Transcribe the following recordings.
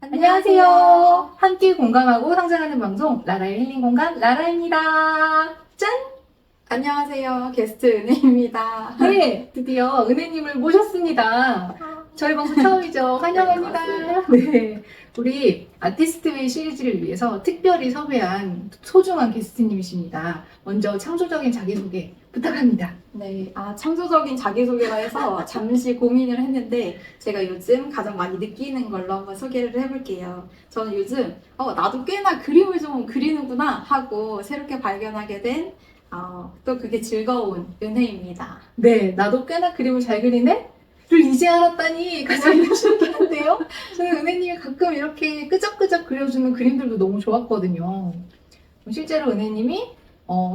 안녕하세요. 함께 공감하고 성장하는 방송 라라의 힐링 공간 라라입니다. 짠! 안녕하세요. 게스트 은혜입니다. 네, 드디어 은혜님을 모셨습니다. 저희 방송 처음이죠. 환영합니다. 네, 우리 아티스트웨이 시리즈를 위해서 특별히 섭외한 소중한 게스트님이십니다. 먼저 창조적인 자기소개 부탁합니다. 네, 창조적인 자기소개라 해서 잠시 고민을 했는데 제가 요즘 가장 많이 느끼는 걸로 한번 소개를 해볼게요. 저는 요즘 나도 꽤나 그림을 좀 그리는구나 하고 새롭게 발견하게 된 또 그게 즐거운 은혜입니다. 네, 나도 꽤나 그림을 잘 그리네? 를 이제 알았다니 가장 신기한데요? 저는 은혜님이 가끔 이렇게 끄적끄적 그려주는 그림들도 너무 좋았거든요. 실제로 은혜님이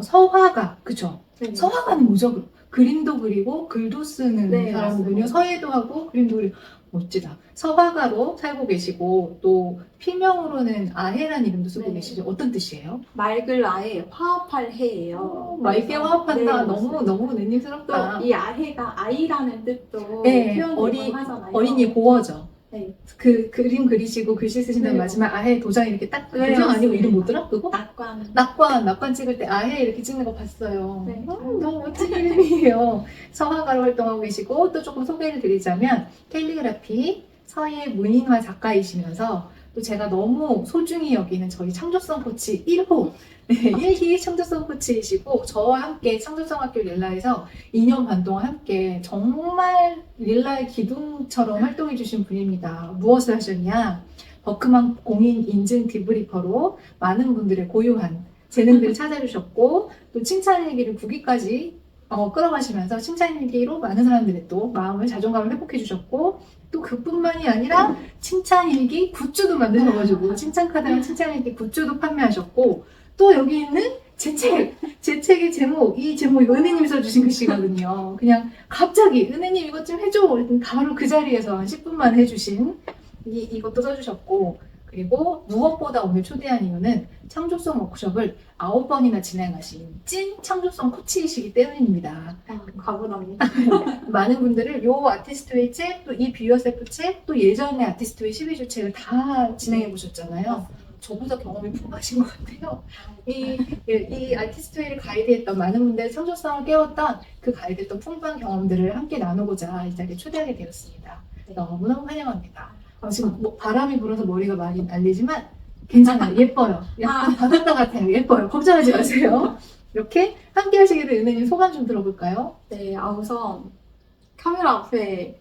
서화가, 그쵸? 네. 서화가는 뭐죠? 그림도 그리고 글도 쓰는 네, 사람이군요. 맞습니다. 서예도 하고 그림도 그리고 멋지다. 서화가로 살고 계시고 또 필명으로는 아해라는 이름도 쓰고 네. 계시죠. 어떤 뜻이에요? 맑을 아해 화합할 해예요. 맑게 그래서- 화합한다. 네, 너무 맞습니다. 너무 은혜님스럽다. 또 이 아해가 아이라는 뜻도 네, 표현되곤 하잖아요. 어린이 보어죠. 네. 그 그림 그리시고 글씨 쓰신다는 네. 마지막 아해 도장 이렇게 딱 네, 도장 아니고 맞습니다. 이름 뭐더라 그거? 낙관 찍을 때 아해 이렇게 찍는 거 봤어요. 네. 너무 멋진 이름이에요. 서화가로 활동하고 계시고 또 조금 소개를 드리자면 캘리그라피 서예 문인화 작가이시면서 또 제가 너무 소중히 여기는 저희 창조성 코치 1호 네, 1기 창조성 코치이시고 저와 함께 창조성학교 릴라에서 2년 반 동안 함께 정말 릴라의 기둥처럼 활동해 주신 분입니다. 무엇을 하셨냐? 버크만 공인 인증 디브리퍼로 많은 분들의 고유한 재능들을 찾아주셨고 또 칭찬일기를 9기까지 끌어가시면서 칭찬일기로 많은 사람들의 또 마음을 자존감을 회복해 주셨고 또 그뿐만이 아니라 칭찬일기 굿즈도 만드셔가지고 칭찬카드랑 칭찬일기 굿즈도 판매하셨고 또 여기 있는 제 책의 제목, 이 제목 이거 은혜님이 써주신 글씨거든요. 그냥 갑자기 은혜님 이것 좀 해줘. 바로 그 자리에서 한 10분만 해주신 이것도 써주셨고 그리고 무엇보다 오늘 초대한 이유는 창조성 워크숍을 9번이나 진행하신 찐 창조성 코치이시기 때문입니다. 과분합니다. 많은 분들을 요 아티스트웨이 책, 또 이 비유어셀프 책, 또 예전에 아티스트웨이 12주 책을 다 진행해 보셨잖아요. 저보다 경험이 풍부하신 것 같아요. 이 아티스트웨이를 가이드했던 많은 분들의 창조성을 깨웠던 그 가이드했던 풍부한 경험들을 함께 나누고자 이 자리에 초대하게 되었습니다. 너무너무 환영합니다. 지금 바람이 불어서 머리가 많이 날리지만 괜찮아요. 예뻐요. 약간 바닷가 같아요. 예뻐요. 걱정하지 마세요. 이렇게 함께 하시게 된 은혜님 소감 좀 들어볼까요? 네, 우선 카메라 앞에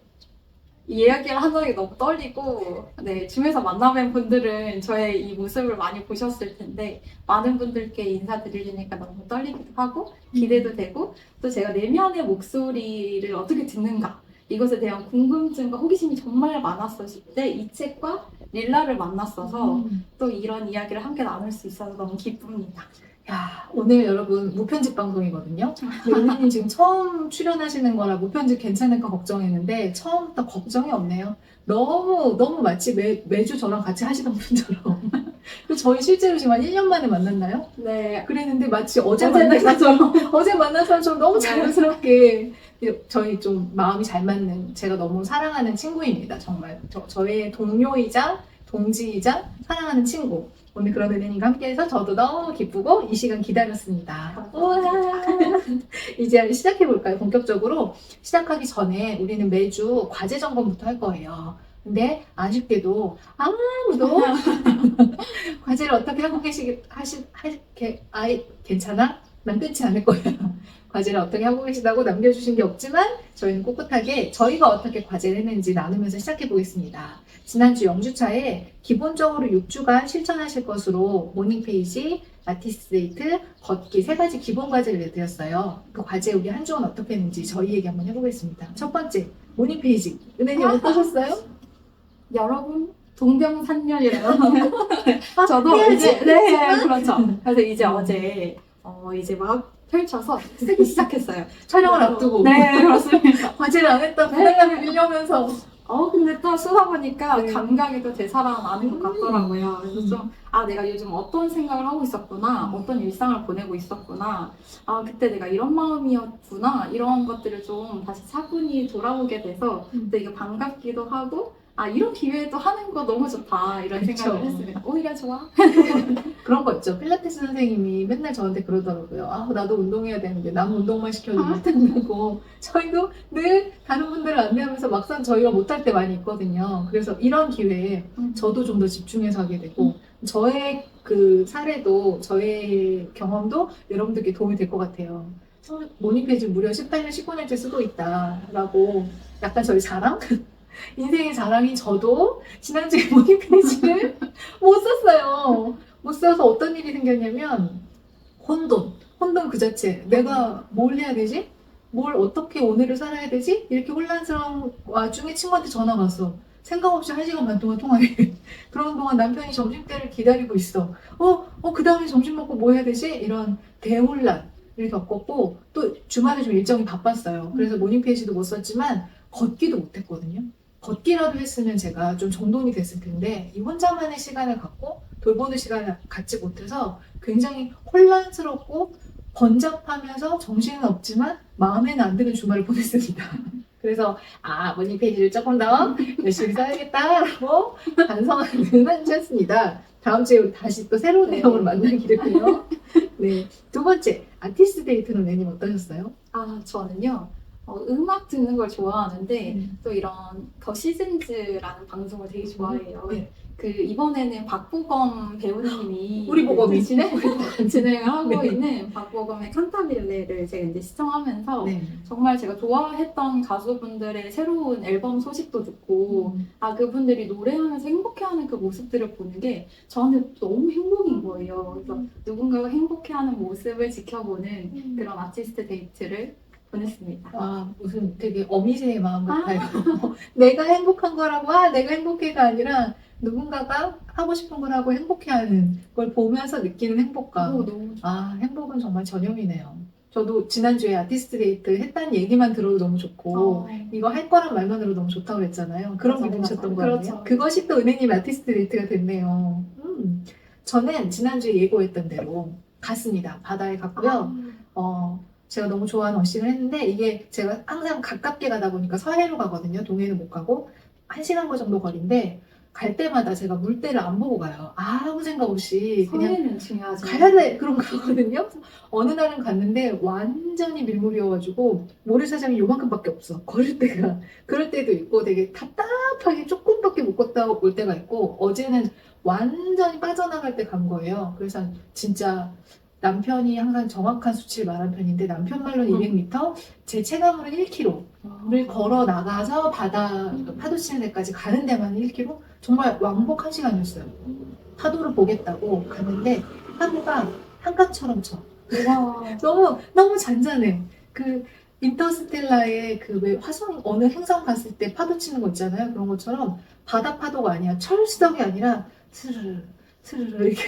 이야기를 한다는 게 너무 떨리고, 네, 줌에서 만나뵌 분들은 저의 이 모습을 많이 보셨을 텐데, 많은 분들께 인사드리려니까 너무 떨리기도 하고, 기대도 되고, 또 제가 내면의 목소리를 어떻게 듣는가, 이것에 대한 궁금증과 호기심이 정말 많았었을 때, 이 책과 릴라를 만났어서 또 이런 이야기를 함께 나눌 수 있어서 너무 기쁩니다. 야, 오늘 여러분 무편집 방송이거든요. 은혜님 지금 처음 출연하시는 거라 무편집 괜찮을까 걱정했는데 처음부터 걱정이 없네요. 너무 마치 매주 저랑 같이 하시던 분처럼. 저희 실제로 지금 한 1년 만에 만났나요? 네, 그랬는데 마치 어제 만난 사람처럼 너무 네. 자연스럽게 저희 좀 마음이 잘 맞는 제가 너무 사랑하는 친구입니다. 정말 저의 동료이자 동지이자 사랑하는 친구. 오늘 그런 은혜님과 함께해서 저도 너무 기쁘고 이 시간 기다렸습니다. 우와. 이제 시작해볼까요? 본격적으로 시작하기 전에 우리는 매주 과제 점검부터 할 거예요. 근데 아쉽게도 아무도 과제를 어떻게 하고 괜찮아? 난 끊지 않을 거야. 과제를 어떻게 하고 계시다고 남겨주신 게 없지만 저희는 꿋꿋하게 저희가 어떻게 과제를 했는지 나누면서 시작해 보겠습니다. 지난주 0주차에 기본적으로 6주간 실천하실 것으로 모닝 페이지, 아티스트 데이트, 걷기 3가지 기본 과제를 내드렸어요. 그 과제 우리 한 주간 어떻게 했는지 저희 얘기 한번 해보겠습니다. 첫 번째, 모닝 페이지. 은혜님 어떠셨어요? 여러분, 동병상련이래요. 저도 해야지. 이제, 네, 그렇죠. 그래서 이제 어제, 이제 막 펼쳐서 쓰기 시작했어요. 촬영을 앞두고 네, 그렇습니다. 과제를 안 했다 부담감이 밀려오면서 근데 또 쓰다 보니까 네. 감각이 또 되살아나는 것 같더라고요. 그래서 좀, 내가 요즘 어떤 생각을 하고 있었구나, 어떤 일상을 보내고 있었구나, 그때 내가 이런 마음이었구나, 이런 것들을 좀 다시 차분히 돌아보게 돼서 또 이게 반갑기도 하고, 아, 이런 기회도 하는 거 너무 좋다. 이런 그쵸. 생각을 했습니다. 오히려 좋아. 그런 거 있죠. 필라테스 선생님이 맨날 저한테 그러더라고요. 아, 나도 운동해야 되는데 남 운동만 시켜도 못한다고. 저희도 늘 다른 분들을 안내하면서 막상 저희가 못할 때 많이 있거든요. 그래서 이런 기회에 저도 좀 더 집중해서 하게 되고 저의 그 사례도 저의 경험도 여러분들께 도움이 될 것 같아요. 모닝페이지 무려 18년, 19년째 쓰고 있다라고 약간 저희 자랑? 인생의 자랑인 저도 지난주에 모닝페이지를 못 썼어요. 못 써서 어떤 일이 생겼냐면 혼돈 그 자체. 내가 뭘 해야 되지? 뭘 어떻게 오늘을 살아야 되지? 이렇게 혼란스러운 와중에 친구한테 전화가 왔어. 생각 없이 1시간 반 동안 통화해. 그런 동안 남편이 점심때를 기다리고 있어. 그 다음에 점심 먹고 뭐 해야 되지? 이런 대혼란을 겪었고, 또 주말에 좀 일정이 바빴어요. 그래서 모닝페이지도 못 썼지만, 걷기도 못 했거든요. 걷기라도 했으면 제가 좀 정돈이 됐을 텐데, 이 혼자만의 시간을 갖고 돌보는 시간을 갖지 못해서 굉장히 혼란스럽고 번잡하면서 정신은 없지만 마음에는 안 드는 주말을 보냈습니다. 그래서 모닝페이지를 조금 더 열심히 써야겠다라고 반성하는 한 주였습니다. 다음 주에 우리 다시 또 새로운 네. 내용으로 만나기로요. 네. 두 번째, 아티스트 데이트는 내님 어떠셨어요? 아, 저는요. 음악 듣는 걸 좋아하는데 또 이런 더 시즌즈라는 방송을 되게 좋아해요. 네. 그 이번에는 박보검 배우님이 우리 보검이 진행을 하고 네. 있는 박보검의 칸타빌레를 제가 이제 시청하면서 네. 정말 제가 좋아했던 가수분들의 새로운 앨범 소식도 듣고 아, 그분들이 노래하면서 행복해하는 그 모습들을 보는 게 저는 너무 행복인 거예요. 그래서 누군가가 행복해하는 모습을 지켜보는 그런 아티스트 데이트를 보냈습니다. 무슨 되게 어미새의 마음 같아요. 내가 행복한 거라고, 내가 행복해가 아니라 누군가가 하고 싶은 걸 하고 행복해하는 걸 보면서 느끼는 행복감. 너무 행복은 정말 전염이네요. 저도 지난주에 아티스트 데이트 했다는 얘기만 들어도 너무 좋고, 이거 할 거란 말만으로 너무 좋다고 그랬잖아요. 그런 맞아요. 기분이셨던 거 그렇죠. 아니에요? 그것이 또 은혜님 아티스트 데이트가 됐네요. 저는 지난주에 예고했던 대로 갔습니다. 바다에 갔고요. 제가 너무 좋아하는 어싱을 했는데 이게 제가 항상 가깝게 가다 보니까 서해로 가거든요. 동해는 못 가고 1시간 정도 거리인데 갈 때마다 제가 물때를 안 보고 가요. 아무 생각 없이 그냥 서해는 중요하죠. 가야 돼 그런 거거든요. 어느 날은 갔는데 완전히 밀물이어가지고 모래사장이 요만큼밖에 없어. 걸을 때가. 그럴 때도 있고 되게 답답하게 조금밖에 못 걷다 올 때가 있고 어제는 완전히 빠져나갈 때 간 거예요. 그래서 진짜 남편이 항상 정확한 수치를 말한 편인데 남편 말로는 200m, 제 체감으로는 1km를 걸어 나가서 바다 파도 치는 데까지 가는 데만 1km? 정말 왕복 1시간이었어요. 파도를 보겠다고 갔는데 파도가 한강처럼 쳐. 와. 너무 잔잔해. 그 인터스텔라의 그 왜 화성 어느 행성 갔을 때 파도 치는 거 있잖아요. 그런 것처럼 바다 파도가 아니야. 철수덕이 아니라 스르르 스르르 이렇게.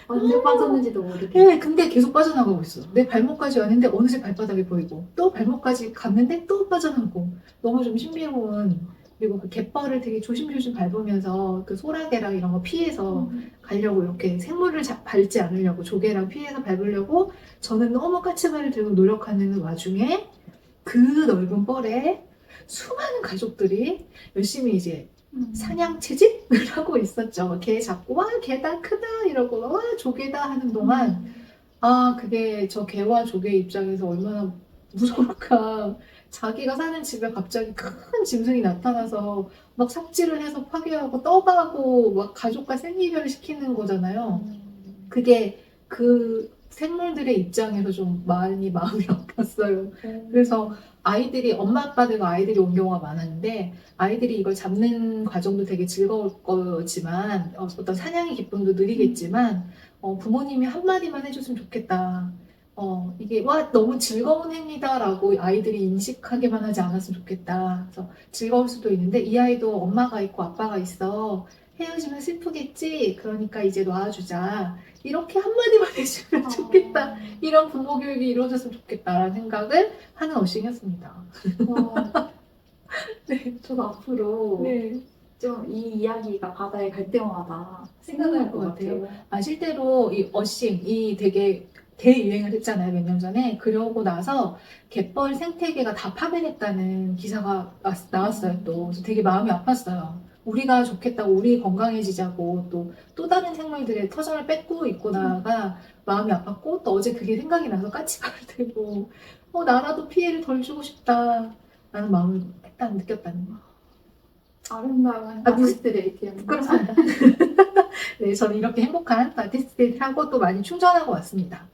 언제 빠졌는지도 모르게. 네, 근데 계속 빠져나가고 있어. 내 발목까지 왔는데 어느새 발바닥이 보이고 또 발목까지 갔는데 또 빠져나가고 너무 좀 신비로운. 그리고 그 갯벌을 되게 조심조심 밟으면서 그 소라게랑 이런 거 피해서 가려고 이렇게 생물을 밟지 않으려고 조개랑 피해서 밟으려고 저는 너무 까치발을 들고 노력하는 와중에 그 넓은 뻘에 수많은 가족들이 열심히 이제 사냥 채집을 하고 있었죠. 개 잡고 와 개다 크다 이러고 와 조개다 하는 동안 그게 저 개와 조개 입장에서 얼마나 무서울까. 자기가 사는 집에 갑자기 큰 짐승이 나타나서 막 삽질을 해서 파괴하고 떠가고 막 가족과 생이별을 시키는 거잖아요. 그게 그 생물들의 입장에서 좀 많이 마음이 아팠어요. 그래서 아이들이 엄마 아빠들과 아이들이 온 경우가 많았는데 아이들이 이걸 잡는 과정도 되게 즐거울 거지만 어떤 사냥의 기쁨도 느리겠지만 부모님이 한마디만 해줬으면 좋겠다. 이게 너무 즐거운 행위다라고 아이들이 인식하게만 하지 않았으면 좋겠다. 그래서 즐거울 수도 있는데 이 아이도 엄마가 있고 아빠가 있어. 헤어지면 슬프겠지. 그러니까 이제 놔주자. 이렇게 한마디만 해주면 좋겠다. 이런 부모 교육이 이루어졌으면 좋겠다라는 생각을 하는 어싱이었습니다. 네. 저도 앞으로 네. 좀 이 이야기가 바다에 갈 때마다 생각날 것 같아요. 실제로 이 어싱이 되게 대유행을 했잖아요, 몇 년 전에. 그러고 나서 갯벌 생태계가 다 파괴됐다는 기사가 나왔어요, 또. 그래서 되게 마음이 아팠어요. 우리가 좋겠다고 우리 건강해지자고 또 다른 생물들의 터전을 뺏고 있구나가 마음이 아팠고 또 어제 그게 생각이 나서 까치발을 들고 나라도 피해를 덜 주고 싶다 라는 마음을 일단 느꼈다는 거. 아름다운 아, 아티스트 데이트였는데. 부끄럽습니다. 네, 저는 이렇게 행복한 아티스트 데이트를 하고 또 많이 충전하고 왔습니다.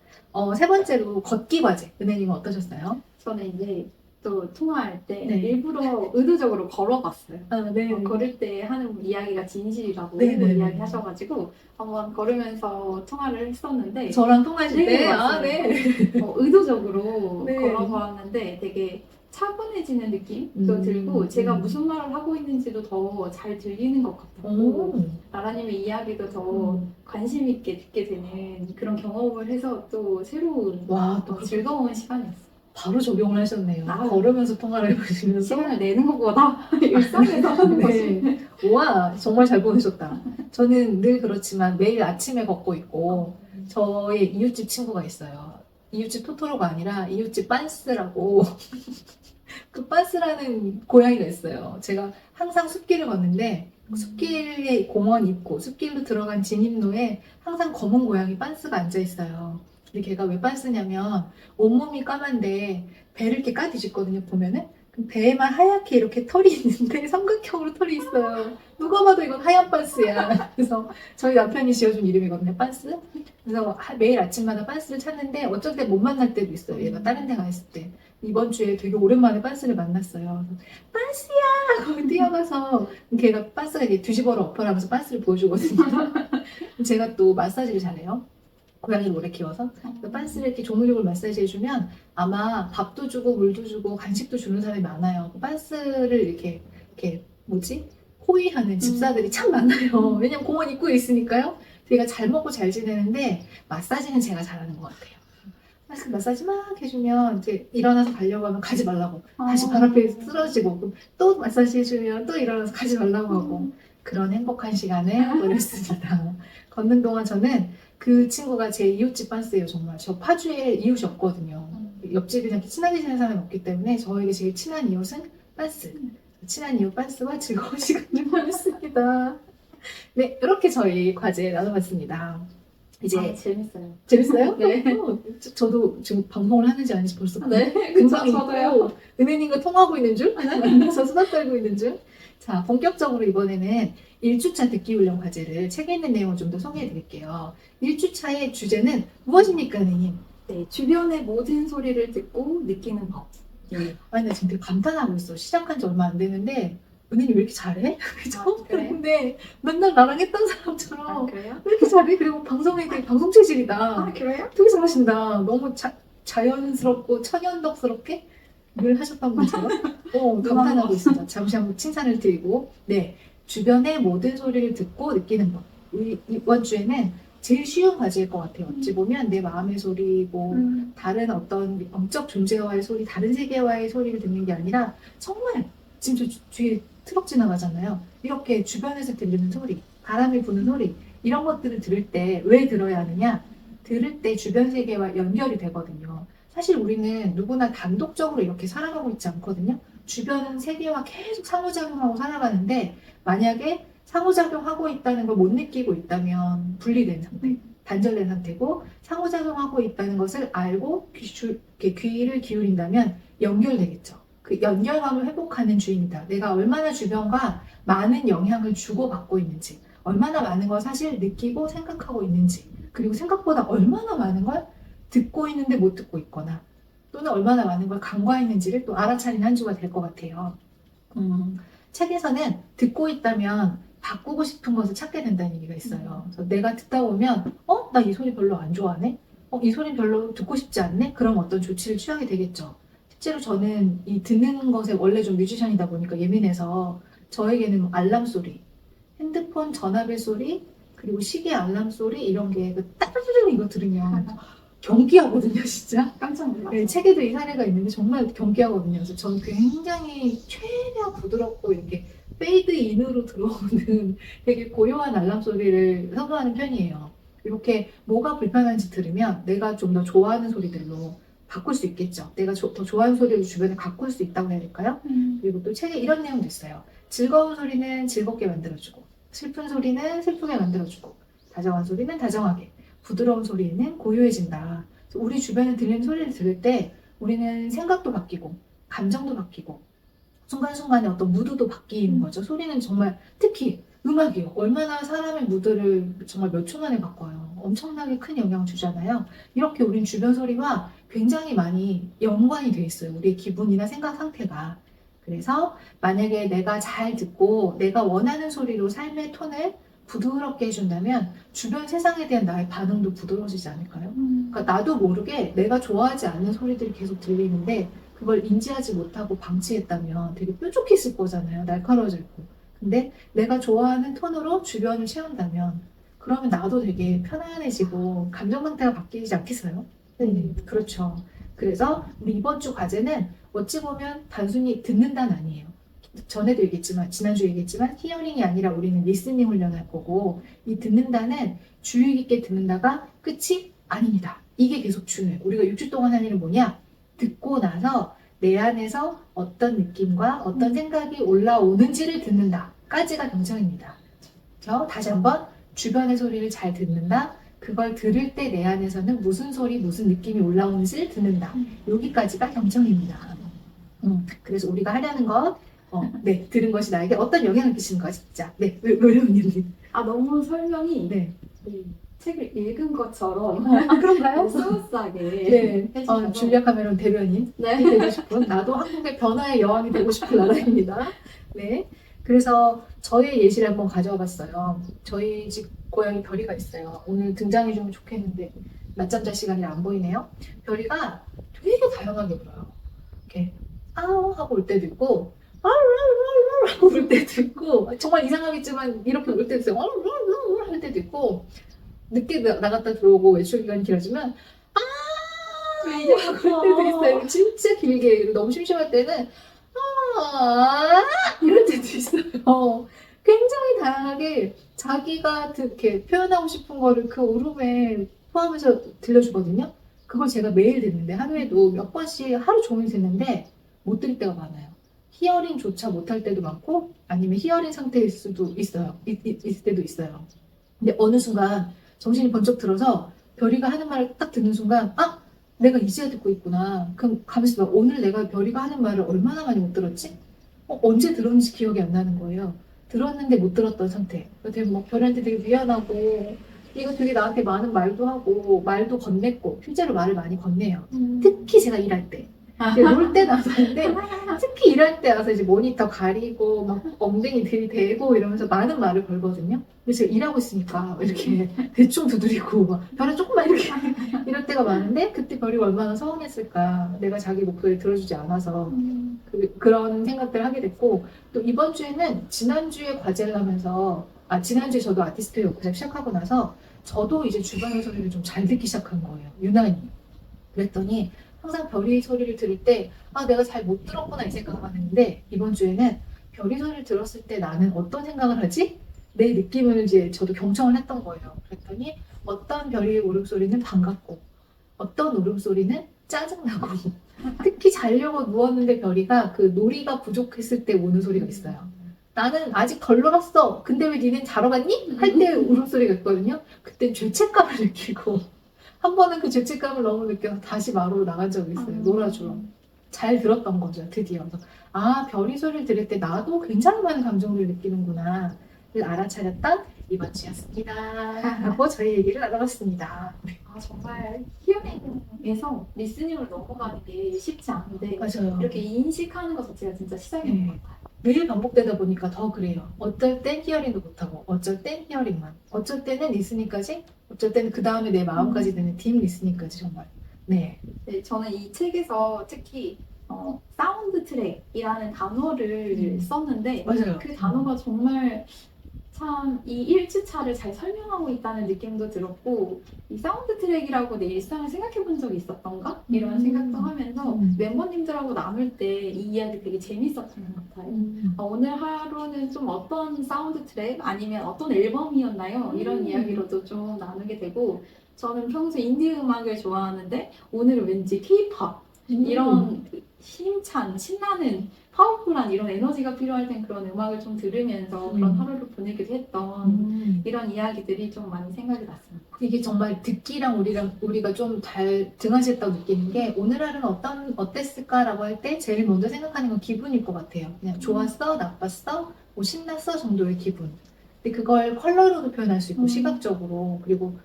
세 번째로 걷기 과제. 은혜님은 어떠셨어요? 저는 이제 또 통화할 때 네. 일부러 의도적으로 걸어봤어요. 네. 걸을 때 하는 이야기가 진실이라고 네. 이야기하셔가지고 한번 걸으면서 통화를 했었는데 저랑 통화하실 네, 때? 맞아요. 네. 의도적으로 네. 걸어보았는데 되게 차분해지는 느낌도 들고 제가 무슨 말을 하고 있는지도 더 잘 들리는 것 같았고 오. 나라님의 이야기도 더 관심 있게 듣게 되는 그런 경험을 해서 또 새로운 와, 또 또 즐거운 시간이었어요. 바로 적용을 하셨네요. 아. 걸으면서 통화를 해보시면서. 시간을 내는 것보다 일상에서 하는 것이 네. 와, 정말 잘 보내셨다. 저는 늘 그렇지만 매일 아침에 걷고 있고, 저의 이웃집 친구가 있어요. 이웃집 토토로가 아니라 이웃집 빤스라고. 그 빤스라는 고양이가 있어요. 제가 항상 숲길을 걷는데, 숲길에 공원 입구, 숲길로 들어간 진입로에 항상 검은 고양이 빤스가 앉아 있어요. 근데 걔가 왜 빤스냐면 온몸이 까만데 배를 이렇게 까뒤집거든요. 보면은 그 배에만 하얗게 이렇게 털이 있는데 삼각형으로 털이 있어요. 누가 봐도 이건 하얀 빤스야. 그래서 저희 남편이 지어준 이름이거든요. 빤스. 그래서 매일 아침마다 빤스를 찾는데 어쩔 때 못 만날 때도 있어요. 얘가 다른 데 가 있을 때. 이번 주에 되게 오랜만에 빤스를 만났어요. 빤스야! 하고 뛰어가서 걔가 빤스가 이제 뒤집어라 엎어라 하면서 빤스를 보여주거든요. 제가 또 마사지를 잘해요. 고양이를 오래 키워서 빤스를 이렇게 조물조물 마사지 해주면 아마 밥도 주고 물도 주고 간식도 주는 사람이 많아요. 빤스를 이렇게 뭐지? 호위하는 집사들이 참 많아요. 왜냐면 공원 입구에 있으니까요. 제가 잘 먹고 잘 지내는데 마사지는 제가 잘하는 것 같아요. 마사지 막 해주면 이제 일어나서 가려고 하면 가지 말라고 다시 발 앞에 쓰러지고 그럼 또 마사지 해주면 또 일어나서 가지 말라고 하고 그런 행복한 시간을 보냈습니다. 걷는 동안 저는 그 친구가 제 이웃집 빤스예요. 정말 저 파주에 이웃이 없거든요. 옆집이랑 이렇게 친하게 지내는 사람이 없기 때문에 저에게 제일 친한 이웃은 빤스. 친한 이웃 빤스와 즐거운 시간을 보냈습니다. 네, 이렇게 저희 과제 나눠봤습니다. 이제 재밌어요. 재밌어요? 네. 저도 지금 방송을 하는지 아닌지 벌써 네, 금방 저도요. 잊고 은혜님과 통하고 있는 줄? 저 수다 떨고 있는 줄? 자, 본격적으로 이번에는 1주차 듣기 훈련 과제를 책에 있는 내용을 좀 더 소개해 드릴게요. 1주차의 주제는 무엇입니까, 은혜님? 네, 주변의 모든 소리를 듣고 느끼는 법. 네. 아니, 나 지금 되게 감탄하고 있어. 시작한 지 얼마 안 됐는데 은혜님 왜 이렇게 잘해? 처음 그래요? 듣는데 맨날 나랑 했던 사람처럼 그래요? 왜 이렇게 잘해? 그리고 방송에 되게 방송 체질이다. 그래요? 되게 잘하신다. 너무 자연스럽고 천연덕스럽게 늘 하셨던 분처럼 감탄하고 있습니다. 잠시 한번 칭찬을 드리고 네, 주변의 모든 소리를 듣고 느끼는 법. 이번 주에는 제일 쉬운 과제일 것 같아요. 어찌 보면 내 마음의 소리, 뭐 다른 어떤 영적 존재와의 소리, 다른 세계와의 소리를 듣는 게 아니라 정말 지금 저 뒤에 트럭 지나가잖아요. 이렇게 주변에서 들리는 소리, 바람이 부는 소리 이런 것들을 들을 때 왜 들어야 하느냐? 들을 때 주변 세계와 연결이 되거든요. 사실 우리는 누구나 단독적으로 이렇게 살아가고 있지 않거든요. 주변 세계와 계속 상호작용하고 살아가는데 만약에 상호작용하고 있다는 걸 못 느끼고 있다면 분리된 상태, 단절된 상태고 상호작용하고 있다는 것을 알고 귀를 기울인다면 연결되겠죠. 그 연결감을 회복하는 주인이다. 내가 얼마나 주변과 많은 영향을 주고받고 있는지, 얼마나 많은 걸 사실 느끼고 생각하고 있는지, 그리고 생각보다 얼마나 많은 걸 듣고 있는데 못 듣고 있거나 또는 얼마나 많은 걸 간과했는지를 또 알아차리는 한 주가 될 것 같아요. 책에서는 듣고 있다면 바꾸고 싶은 것을 찾게 된다는 얘기가 있어요. 그래서 내가 듣다 보면 나 이 소리 별로 안 좋아하네? 이 소리 별로 듣고 싶지 않네? 그럼 어떤 조치를 취하게 되겠죠. 실제로 저는 이 듣는 것에 원래 좀 뮤지션이다 보니까 예민해서 저에게는 알람 소리, 핸드폰 전화벨 소리, 그리고 시계 알람 소리 이런 게 따르르르 이거 들으면 경기하거든요, 진짜. 깜짝 놀랐어요. 네, 책에도 이 사례가 있는데 정말 경기하거든요. 그래서 저는 굉장히 최대한 부드럽고 이렇게 페이드 인으로 들어오는 되게 고요한 알람 소리를 선호하는 편이에요. 이렇게 뭐가 불편한지 들으면 내가 좀 더 좋아하는 소리들로 바꿀 수 있겠죠. 내가 더 좋아하는 소리를 주변에 가꿀 수 있다고 해야 될까요? 그리고 또 책에 이런 내용도 있어요. 즐거운 소리는 즐겁게 만들어주고, 슬픈 소리는 슬프게 만들어주고, 다정한 소리는 다정하게, 부드러운 소리는 고요해진다. 그래서 우리 주변에 들리는 소리를 들을 때 우리는 생각도 바뀌고, 감정도 바뀌고, 순간순간에 어떤 무드도 바뀌는 거죠. 소리는 정말, 특히 음악이요. 얼마나 사람의 무드를 정말 몇 초 만에 바꿔요. 엄청나게 큰 영향을 주잖아요. 이렇게 우린 주변 소리와 굉장히 많이 연관이 돼 있어요. 우리의 기분이나 생각 상태가. 그래서 만약에 내가 잘 듣고 내가 원하는 소리로 삶의 톤을 부드럽게 해준다면 주변 세상에 대한 나의 반응도 부드러워지지 않을까요? 그러니까 나도 모르게 내가 좋아하지 않는 소리들이 계속 들리는데 그걸 인지하지 못하고 방치했다면 되게 뾰족했을 거잖아요. 날카로워질 거. 근데 내가 좋아하는 톤으로 주변을 채운다면 그러면 나도 되게 편안해지고 감정 상태가 바뀌지 않겠어요? 그렇죠. 그래서 우리 이번 주 과제는 어찌 보면 단순히 듣는다는 아니에요. 전에도 얘기했지만, 지난주에 얘기했지만, 히어링이 아니라 우리는 리스닝 훈련할 거고, 이 듣는다는 주의 깊게 듣는다가 끝이 아닙니다. 이게 계속 중요해요. 우리가 6주 동안 한 일은 뭐냐? 듣고 나서 내 안에서 어떤 느낌과 어떤 생각이 올라오는지를 듣는다까지가 경청입니다. 그래서 다시 한번 주변의 소리를 잘 듣는다. 그걸 들을 때 내 안에서는 무슨 소리, 무슨 느낌이 올라오는지를 듣는다. 여기까지가 경청입니다. 그래서 우리가 하려는 것, 네, 들은 것이 나에게 어떤 영향을 끼치는 거야, 진짜. 네, 왜냐면, 아, 너무 설명이 네. 이 책을 읽은 것처럼 아, 그런가요? 스무스하게 네, 해주셔서 줄리아 카메론 대변인 네. 되고 싶은 나도 한국의 변화의 여왕이 되고 싶은 나라입니다. 네, 그래서 저의 예시를 한번 가져와 봤어요. 저희 집 고양이 별이가 있어요. 오늘 등장해주면 좋겠는데 낮잠 잘 시간이 안 보이네요. 별이가 되게 다양하게 울어요. 이렇게 아우 하고 울 때도 있고 아우 하고 울 때도 있고 정말 이상하겠지만 이렇게 울 때도 있어요. 아우 할 때도 있고 늦게 나갔다 들어오고 외출 기간이 길어지면 그럴 때도 있어요. 진짜 길게 너무 심심할 때는 이럴 때도 있어요. 굉장히 다양하게 자기가 이렇게 표현하고 싶은 거를 그 울음에 포함해서 들려주거든요. 그걸 제가 매일 듣는데 하루에도 몇 번씩 하루 종일 듣는데 못 들을 때가 많아요. 히어링조차 못할 때도 많고 아니면 히어링 상태일 수도 있어요. 있을 때도 있어요. 근데 어느 순간 정신이 번쩍 들어서 별이가 하는 말을 딱 듣는 순간 내가 이제야 듣고 있구나. 그럼 가면서 오늘 내가 별이가 하는 말을 얼마나 많이 못 들었지? 언제 들었는지 기억이 안 나는 거예요. 들었는데 못 들었던 상태. 되게 뭐 별한테 되게 미안하고 이거 되게 나한테 많은 말도 하고 말도 건넸고 실제로 말을 많이 건네요. 특히 제가 일할 때. 놀 때 나서는데 특히 일할 때 와서 이제 모니터 가리고 막 엉덩이 들이대고 이러면서 많은 말을 걸거든요. 그래서 제가 일하고 있으니까 이렇게 대충 두드리고 별은 조금만 이렇게 이럴 때가 많은데 그때 별이 얼마나 서운했을까. 내가 자기 목소리를 들어주지 않아서 그런 생각들을 하게 됐고 또 이번 주에는 지난주에 과제를 하면서 지난주에 저도 아티스트 워크숍 시작하고 나서 저도 이제 주변의 소리를 좀 잘 듣기 시작한 거예요. 유난히. 그랬더니 항상 별이 소리를 들을 때 내가 잘 못 들었구나 이 생각을 했는데 이번 주에는 별이 소리를 들었을 때 나는 어떤 생각을 하지? 내 느낌을 이제 저도 경청을 했던 거예요. 그랬더니 어떤 별의 울음소리는 반갑고 어떤 울음소리는 짜증나고 특히 자려고 누웠는데 별이가 그 놀이가 부족했을 때 우는 소리가 있어요. 나는 아직 덜 놀았어. 근데 왜 니넨 자러 갔니? 할 때 울음소리가 있거든요. 그때 죄책감을 느끼고 한 번은 그 죄책감을 너무 느껴서 다시 마루로 나간 적이 있어요. 놀아주러. 잘 들었던 거죠. 드디어. 그래서 별이 소리를 들을 때 나도 굉장히 많은 감정을 느끼는구나. 를 알아차렸던 이번 주였습니다. 하고 저희 얘기를 나눠봤습니다. 정말 히어링에서 리스닝으로 넘어가는 게 쉽지 않은데 맞아요. 이렇게 인식하는 것 자체가 진짜 시작인 것 같아요. 매일 반복되다 보니까 더 그래요. 어쩔 땐 히어링도 못하고 어쩔 땐 히어링만 어쩔 때는 리스닝까지 어쩔 때는 그 다음에 내 마음까지 되는 딥 리스닝까지 정말 네, 저는 이 책에서 특히 사운드 트랙이라는 단어를 썼는데 맞아요. 그 단어가 정말 참 이 1주차를 잘 설명하고 있다는 느낌도 들었고 이 사운드 트랙이라고 내 일상을 생각해 본 적이 있었던가? 이런 생각도 하면서 멤버님들하고 나눌 때 이 이야기 되게 재밌었던 것 같아요. 오늘 하루는 좀 어떤 사운드 트랙 아니면 어떤 앨범이었나요? 이런 이야기로도 좀 나누게 되고 저는 평소 인디 음악을 좋아하는데 오늘은 왠지 K-pop 이런 그 힘찬, 신나는, 파워풀한 이런 에너지가 필요할 땐 그런 음악을 좀 들으면서 그런 하루를 보내기도 했던 이런 이야기들이 좀 많이 생각이 났습니다. 이게 정말 듣기랑 우리가 좀 잘 등하시했다고 느끼는 게 오늘 하루는 어땠을까라고 할 때 제일 먼저 생각하는 건 기분일 것 같아요. 그냥 좋았어, 나빴어, 뭐 신났어 정도의 기분. 근데 그걸 컬러로도 표현할 수 있고 시각적으로 그리고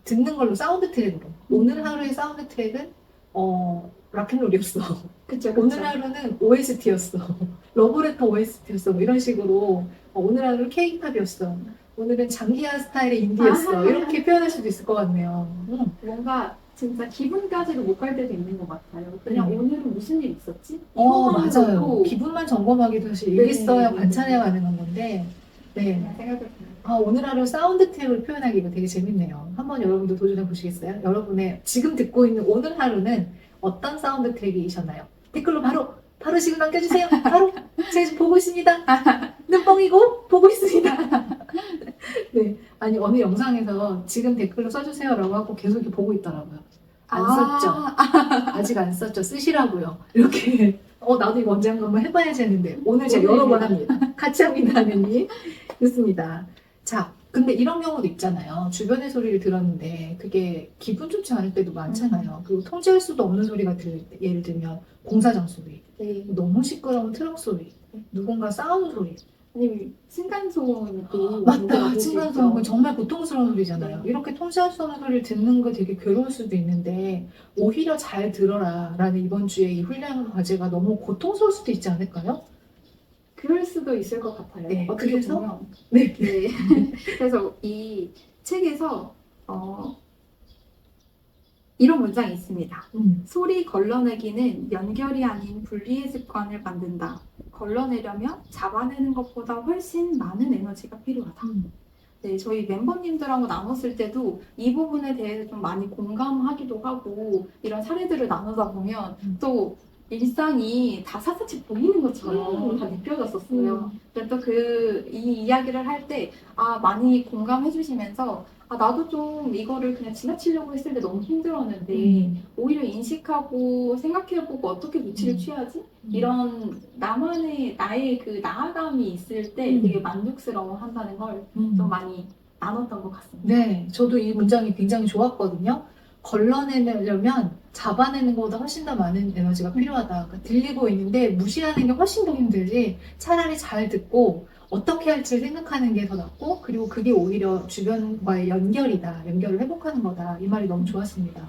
듣는 걸로 사운드 트랙으로. 오늘 하루의 사운드 트랙은 락앤롤이었어. 그쵸, 오늘 하루는 OST였어. 러브레터 OST였어. 뭐 이런 식으로 오늘 하루는 K-팝이었어. 오늘은 장기하 스타일의 인디였어. 이렇게 표현할 수도 있을 것 같네요. 뭔가 진짜 기분까지도 못 갈 때도 있는 것 같아요. 그냥 오늘은 무슨 일 있었지? 맞아요. 이것만으로도 기분만 점검하기도 사실 일기 써야 관찰해야 가능한 건데, 네. 그냥 생각해보면 오늘 하루 사운드 트랙을 표현하기가 되게 재밌네요. 한번 여러분도 도전해 보시겠어요? 여러분의 지금 듣고 있는 오늘 하루는 어떤 사운드 트랙이셨나요? 댓글로 바로 지금 남겨주세요. 바로 제가 지금 보고 있습니다. 눈뻥이고 보고 있습니다. 네, 아니 어느 영상에서 지금 댓글로 써주세요라고 하고 계속 이렇게 보고 있더라고요. 안 썼죠? 아직 안 썼죠? 쓰시라고요. 이렇게 나도 이거 언제 한번 해봐야지 했는데 오늘 제가 여러 번 합니다. 같이 합니다, 하느님. 좋습니다. 자, 근데 이런 경우도 있잖아요. 주변의 소리를 들었는데 그게 기분 좋지 않을 때도 많잖아요. 그리고 통제할 수도 없는 소리가 들릴 때, 예를 들면 공사장 소리, 네. 너무 시끄러운 트럭 소리, 누군가 싸우는 소리. 아니면 층간소음도 맞다. 층간소음은 정말 고통스러운 소리잖아요. 이렇게 통제할 수 없는 소리를 듣는 거 되게 괴로울 수도 있는데 오히려 잘 들어라 라는 이번 주에 이 훈련 과제가 너무 고통스러울 수도 있지 않을까요? 그럴 수도 있을 것 같아요. 네, 어떻게 그래서? 보면. 네. 네. 그래서 이 책에서 이런 문장이 있습니다. 소리 걸러내기는 연결이 아닌 분리의 습관을 만든다. 걸러내려면 잡아내는 것보다 훨씬 많은 에너지가 필요하다. 네, 저희 멤버님들하고 나눴을 때도 이 부분에 대해서 좀 많이 공감하기도 하고 이런 사례들을 나누다 보면 또 일상이 다 사사치 보이는 것처럼 다 느껴졌었어요. 그래서 이 이야기를 할 때 많이 공감해 주시면서 나도 좀 이거를 그냥 지나치려고 했을 때 너무 힘들었는데 오히려 인식하고 생각해보고 어떻게 조치를 취하지? 이런 나의 그 나아감이 있을 때 되게 만족스러워 한다는 걸 좀 많이 나눴던 것 같습니다. 네, 저도 이 문장이 굉장히 좋았거든요. 걸러내려면 잡아내는 것보다 훨씬 더 많은 에너지가 필요하다. 그러니까 들리고 있는데 무시하는 게 훨씬 더 힘들지 차라리 잘 듣고 어떻게 할지 생각하는 게 더 낫고 그리고 그게 오히려 주변과의 연결이다. 연결을 회복하는 거다. 이 말이 너무 좋았습니다.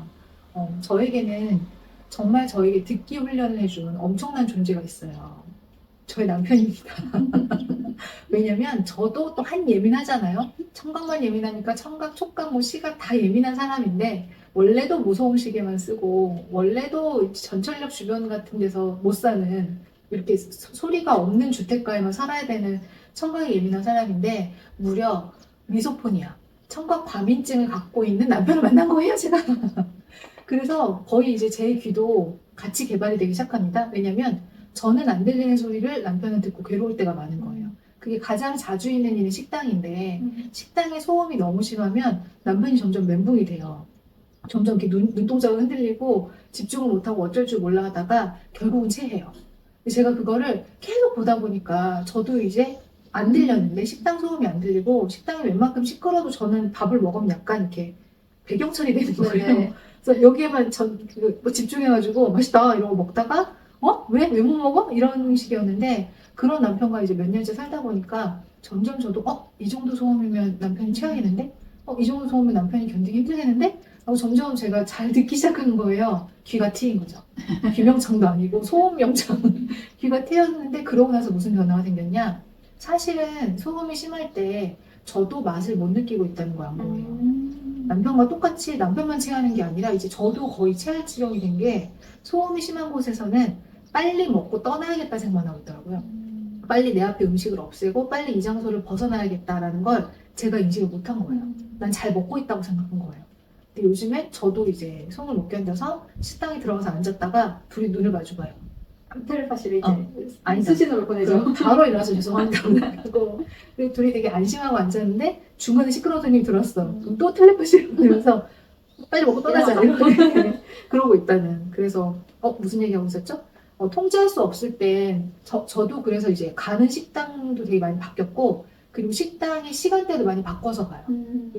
저에게는 정말 저에게 듣기 훈련을 해준 엄청난 존재가 있어요. 저희 남편입니다. 왜냐면 저도 또 한 예민하잖아요. 청각만 예민하니까 청각, 촉각, 뭐 시각 다 예민한 사람인데 원래도 무서운 시계만 쓰고 원래도 전철역 주변 같은 데서 못 사는 이렇게 소리가 없는 주택가에만 살아야 되는 청각이 예민한 사람인데 무려 미소포니아, 청각 과민증을 갖고 있는 남편을 만난 거예요, 제가. 그래서 거의 이제 제 귀도 같이 개발이 되기 시작합니다. 왜냐면 저는 안 들리는 소리를 남편은 듣고 괴로울 때가 많은 거예요. 그게 가장 자주 있는 일은 식당인데 식당에 소음이 너무 심하면 남편이 점점 멘붕이 돼요. 점점 이렇게 눈동자가 흔들리고 집중을 못하고 어쩔 줄 몰라 하다가 결국은 체해요. 제가 그거를 계속 보다 보니까 저도 이제 안 들렸는데 식당 소음이 안 들리고 식당이 웬만큼 시끄러워도 저는 밥을 먹으면 약간 이렇게 배경 처리되는 거예요. 네. 그래서 여기에만 집중해가지고 맛있다 이러고 먹다가 왜 못 먹어? 이런 식이었는데 그런 남편과 이제 몇 년째 살다 보니까 점점 저도 이 정도 소음이면 남편이 취하겠는데? 이 정도 소음이면 남편이 견디기 힘들겠는데? 하고 점점 제가 잘 듣기 시작한 거예요. 귀가 트인 거죠. 귀명창도 아니고 소음명창. 귀가 트였는데 그러고 나서 무슨 변화가 생겼냐? 사실은 소음이 심할 때 저도 맛을 못 느끼고 있다는 거 안 보여요. 남편과 똑같이 남편만 체하는 게 아니라 이제 저도 거의 체할 지경이 된 게 소음이 심한 곳에서는 빨리 먹고 떠나야겠다 생각만 하고 있더라고요. 빨리 내 앞에 음식을 없애고 빨리 이 장소를 벗어나야겠다라는 걸 제가 인식을 못한 거예요. 난 잘 먹고 있다고 생각한 거예요. 근데 요즘에 저도 이제 손을 못 견뎌서 식당에 들어가서 앉았다가 둘이 눈을 마주봐요. 텔레파시를 이제 아니다. 수신호를 보내죠. 그럼 바로 일어나서 죄송합니다고 하고 그리고 둘이 되게 안심하고 앉았는데 중간에 시끄러운 손님이 들어왔어. 그럼 또 텔레파시를 보내면서 빨리 먹고 떠나자. 이렇게 그러고 있다는. 그래서 무슨 얘기하고 있었죠? 통제할 수 없을 땐 저도 그래서 이제 가는 식당도 되게 많이 바뀌었고 그리고 식당의 시간대도 많이 바꿔서 가요.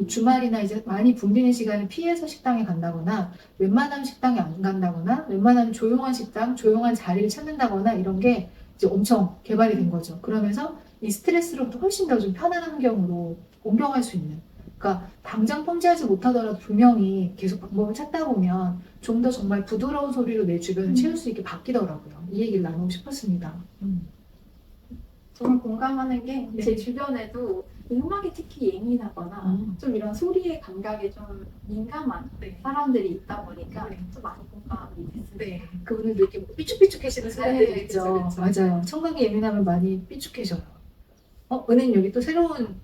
주말이나 이제 많이 붐비는 시간을 피해서 식당에 간다거나 웬만하면 식당에 안 간다거나 웬만하면 조용한 식당, 조용한 자리를 찾는다거나 이런 게 이제 엄청 개발이 된 거죠. 그러면서 이 스트레스로부터 훨씬 더 좀 편안한 환경으로 옮겨갈 수 있는. 그러니까 당장 통제하지 못하더라도 분명히 계속 방법을 찾다 보면 좀 더 정말 부드러운 소리로 내 주변을 채울 수 있게 바뀌더라고요. 이 얘기를 나누고 싶었습니다. 정말 공감하는 게 네. 제 주변에도 음악에 특히 예민하거나 좀 이런 소리의 감각에 좀 민감한 네. 사람들이 있다 보니까 네. 좀 많이 공감이 됐습니다. 네. 그분들도 이렇게 삐죽삐죽해지는 사람들이 네, 있죠. 그쵸. 맞아요. 청각이 예민하면 많이 삐죽해져요. 은혜님 여기 또 새로운